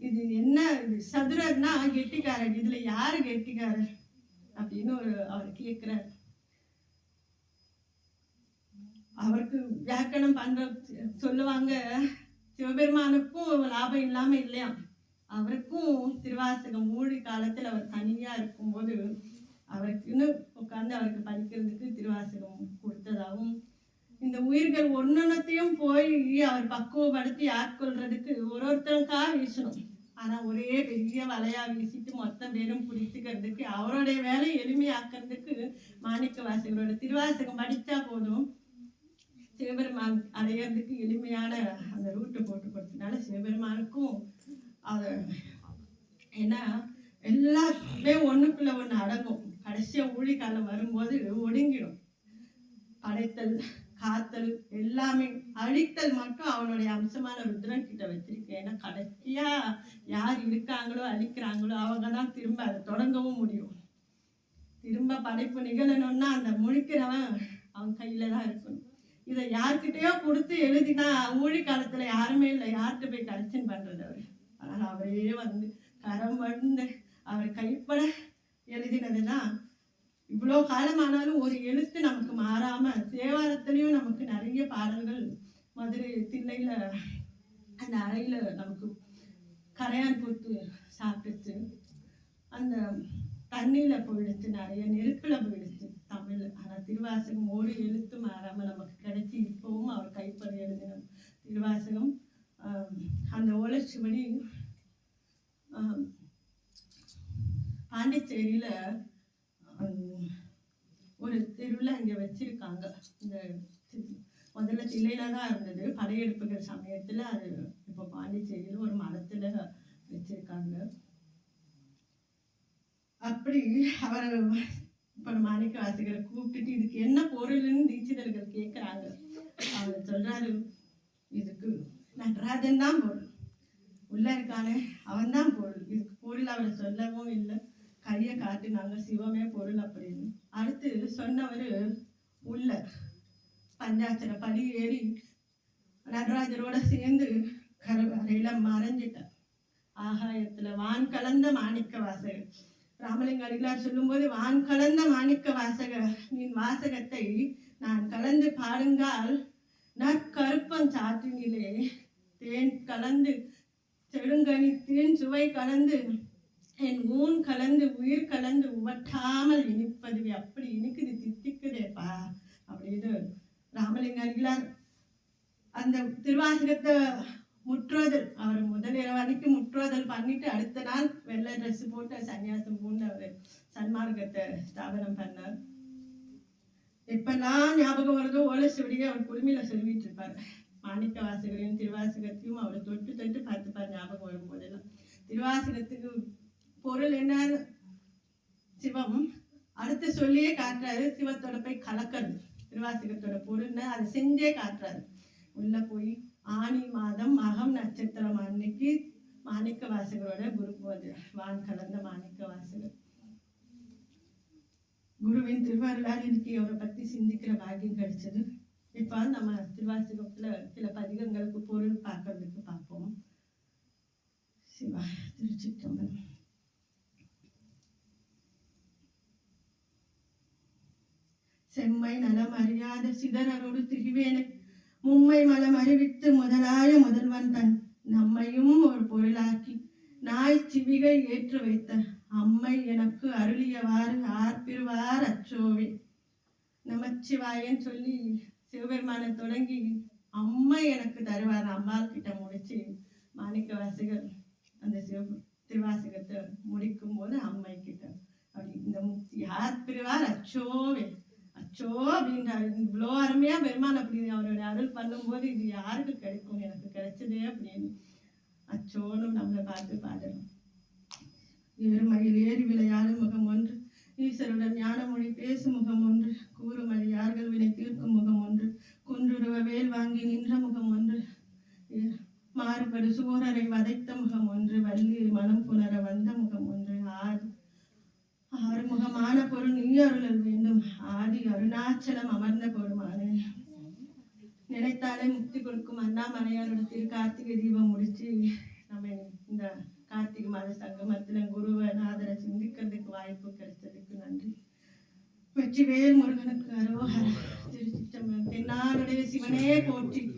இது என்ன, இது சதுரர்னா கெட்டிக்காரர், இதுல யாரு கெட்டிக்காரர்? அப்படின்னு அவர் கேட்கிறார். அவருக்கு வியாக்கணம் பண்ற சொல்லுவாங்க, சிவபெருமானுக்கும் லாபம் இல்லாம இல்லையா, அவருக்கும் திருவாசகம் ஊழி காலத்துல அவர் தனியா இருக்கும்போது அவருக்குன்னு உட்கார்ந்து அவருக்கு படிக்கிறதுக்கு திருவாசகம் கொடுத்ததாகவும், இந்த உயிர்கள் ஒன்னொன்னத்தையும் போய் அவர் பக்குவப்படுத்தி ஆட்கொள்றதுக்கு ஒருத்தருக்கா வீசணும். ஆனா ஒரே பெரிய வலையா வீசிட்டு மொத்தம் பேரும் பிடிச்சிக்கிறதுக்கு அவருடைய வேலை எளிமையாக்குறதுக்கு மாணிக்க வாசகரோட திருவாசகம் படித்தா போதும், சிவபெருமான் அடையிறதுக்கு எளிமையான அந்த ரூட்டை போட்டு கொடுத்ததுனால சிவபெருமானுக்கும் அது ஏன்னா எல்லாத்துக்குமே ஒண்ணுக்குள்ள ஒண்ணு அடங்கும். கடைசியா ஊழி காலம் வரும்போது ஒடுங்கிடும். படைத்தல் காத்தல் எல்லாமே, அழித்தல் மட்டும் அவனுடைய அம்சமான ருத்ரன் கிட்ட வச்சிருக்கேன். ஏன்னா கடைசியா யார் இருக்காங்களோ அழிக்கிறாங்களோ அவங்க தான் திரும்ப அதை தொடங்கவும் முடியும். திரும்ப படைப்பு நிகழணும்னா அந்த முழிக்கிறவன் அவன் கையில தான் இருக்கணும். இதை யார்கிட்டயோ கொடுத்து எழுதினா ஊழி காலத்துல யாருமே இல்லை, யார்கிட்ட போய் கரெக்ஷன் பண்றது அவர். அதனால அவரே வந்து கரம் வந்து அவர் கைப்பட எழுதினதுதான் இவ்வளோ காலமானாலும் ஒரு எழுத்து நமக்கு மாறாம, தேவாரத்திலையும் நமக்கு நிறைய பாடல்கள் மதுரை திண்ணையில அந்த அறையில நமக்கு கரையான் பூத்து சாப்பிட்டுச்சு, அந்த தண்ணியில போயிடுச்சு, நிறைய நெருப்புல போயிடுச்சு தமிழ். ஆனா திருவாசகம் ஒரு எழுத்து மாறாம நமக்கு கிடைச்சி இப்பவும் அவர் கைப்பட எழுதின திருவாசகம். அந்த ஓலைச்சுவடி பாண்டிச்சேரியில ஒரு தெருவில் இங்கே வச்சிருக்காங்க. இந்த முதல்ல தில்லையில தான் இருந்தது, படையெடுப்புகள் சமயத்தில் அது இப்போ பாண்டிச்சேரியில் ஒரு மரத்தில் வச்சிருக்காங்க. அப்படி அவர் இப்போ மாணிக்க வாசகரை கூப்பிட்டுட்டு இதுக்கு என்ன பொருள்னு தீட்சிதர்கள் கேட்குறாங்க. அவர் சொல்றாரு, இதுக்கு நடராஜன் தான் பொருள், உள்ள இருக்கானே அவன் தான் பொருள். இதுக்கு பொருள் அவரை சொல்லவும் இல்லை, கையை காட்டினாங்க சிவமே பொருள் அப்படின்னு. அடுத்து சொன்னவர் உள்ள பஞ்சாட்சர படி ஏறி நடராஜரோட சேர்ந்து கருவறையில மறைஞ்சிட்டார். ஆகாயத்துல வான் கலந்த மாணிக்க வாசகர். ராமலிங்க அடிகளார் சொல்லும்போது, வான் கலந்த மாணிக்க வாசகர் நின் வாசகத்தை நான் கலந்து பாடுங்கால் நற்கருப்பம் சாற்றினிலே தேன் கலந்து செடுங்கனி தேன் சுவை கலந்து என் ஊன் கலந்து உயிர் கலந்து உவட்டாமல் இனிப்பதுவே. அப்படி இனிக்குது, தித்திக்குதேப்பா அப்படின்னு ராமலிங்க அடிகளார் அந்த திருவாசகத்தை முற்றோதல், அவர் முதல் இரவு அன்னைக்கு முற்றோதல் பண்ணிட்டு அடுத்த நாள் வெள்ளை ட்ரெஸ் போட்டு சன்னியாசம் பூண்டு அவர் சன்மார்க்கத்தை ஸ்தாபனம் பண்ணார். எப்பெல்லாம் ஞாபகம் வருதோ ஓலைச்சுவடியை அவர் குடுமையில சொல்லிட்டு இருப்பார். மாணிக்க வாசகரையும் திருவாசகத்தையும் அவர் தொட்டு தொட்டு பார்த்துப்பார் ஞாபகம் வரும் போதெல்லாம். திருவாசகத்துக்கு பொருள் என்ன, சிவம். அடுத்து சொல்லியே காட்டுறாரு, சிவத்தோட போய் கலக்கிறது. திருவாசகத்தோட பொருள்னு அதை செஞ்சே காட்டுறாரு. உள்ள போய் ஆனி மாதம் மகம் நட்சத்திரம் அன்னைக்கு மாணிக்க வாசகரோட குரு பூஜை, வான் கலந்த மாணிக்க வாசகர். குருவின் திருவருளால் இன்னைக்கு அவரை பத்தி சிந்திக்கிற பாக்கியம் கிடைச்சது. இப்ப நம்ம திருவாசகத்துல சில பதிகங்களுக்கு பொருள் பார்க்கறதுக்கு பார்ப்போம். சிவா திருச்சிற்றம்பலம். செம்மை நலம் அறியாத சிதறரோடு திரிவேனை மும்மை மலம் அறிவித்து முதலாய முதல்வன் தன் நம்மையும் ஒரு பொருளாக்கி நாய் சிவிகை ஏற்று வைத்த அம்மை எனக்கு அருளியவாறு ஆர்பிருவார் அச்சோவே. நமச்சிவாயன்னு சொல்லி சிவபெருமானை தொடங்கி அம்மை எனக்கு தருவார் அம்பாள் கிட்ட முடிச்சு மாணிக்க வாசகர் அந்த திருவாசகத்தை முடிக்கும் போது அம்மை கிட்ட அப்படி இந்த முக்தி ஆர்பிருவார் அச்சோவே. அச்சோ அப்படின்றாரு. இவ்வளோ அருமையா பெருமான் அப்படி அவருடைய அருள் பண்ணும்போது இது யாருக்கு கிடைக்கும், எனக்கு கிடைச்சதே அப்படின்னு அச்சோன்னு நம்மளை பார்த்து பாடணும். ஏறுமயில் ஏறி விளையாடும் முகம் ஒன்று, ஈஸ்வருடன் ஞான மொழி பேசும் முகம் ஒன்று, கூறுமொழி யார்கள் வினை தீர்க்கும் முகம் ஒன்று, குன்றுருவ வேல் வாங்கி நின்ற முகம் ஒன்று, மாறுபடு சூரரை வதைத்த முகம் ஒன்று, வள்ளி மனம் புணர வந்த முகம் ஒன்று, ஆறுமுகமான பொருள் நீ அருளல் வேண்டும், ஆதி அருணாச்சலம் அமர்ந்த பெருமானே. நினைத்தாலே முக்தி கொடுக்கும் அண்ணாமலையாரோட திரு கார்த்திகை தீபம் முடிச்சு நம்ம இந்த கார்த்திகை மாத சங்கமத்துல குருவை நாதரை சிந்திக்கிறதுக்கு வாய்ப்பு கிடைச்சதுக்கு நன்றி. வெற்றிவேல் முருகனுக்கு அரோகரா. திருச்சிற்றம்பலம். தென்னாடுடைய சிவனே போற்றி.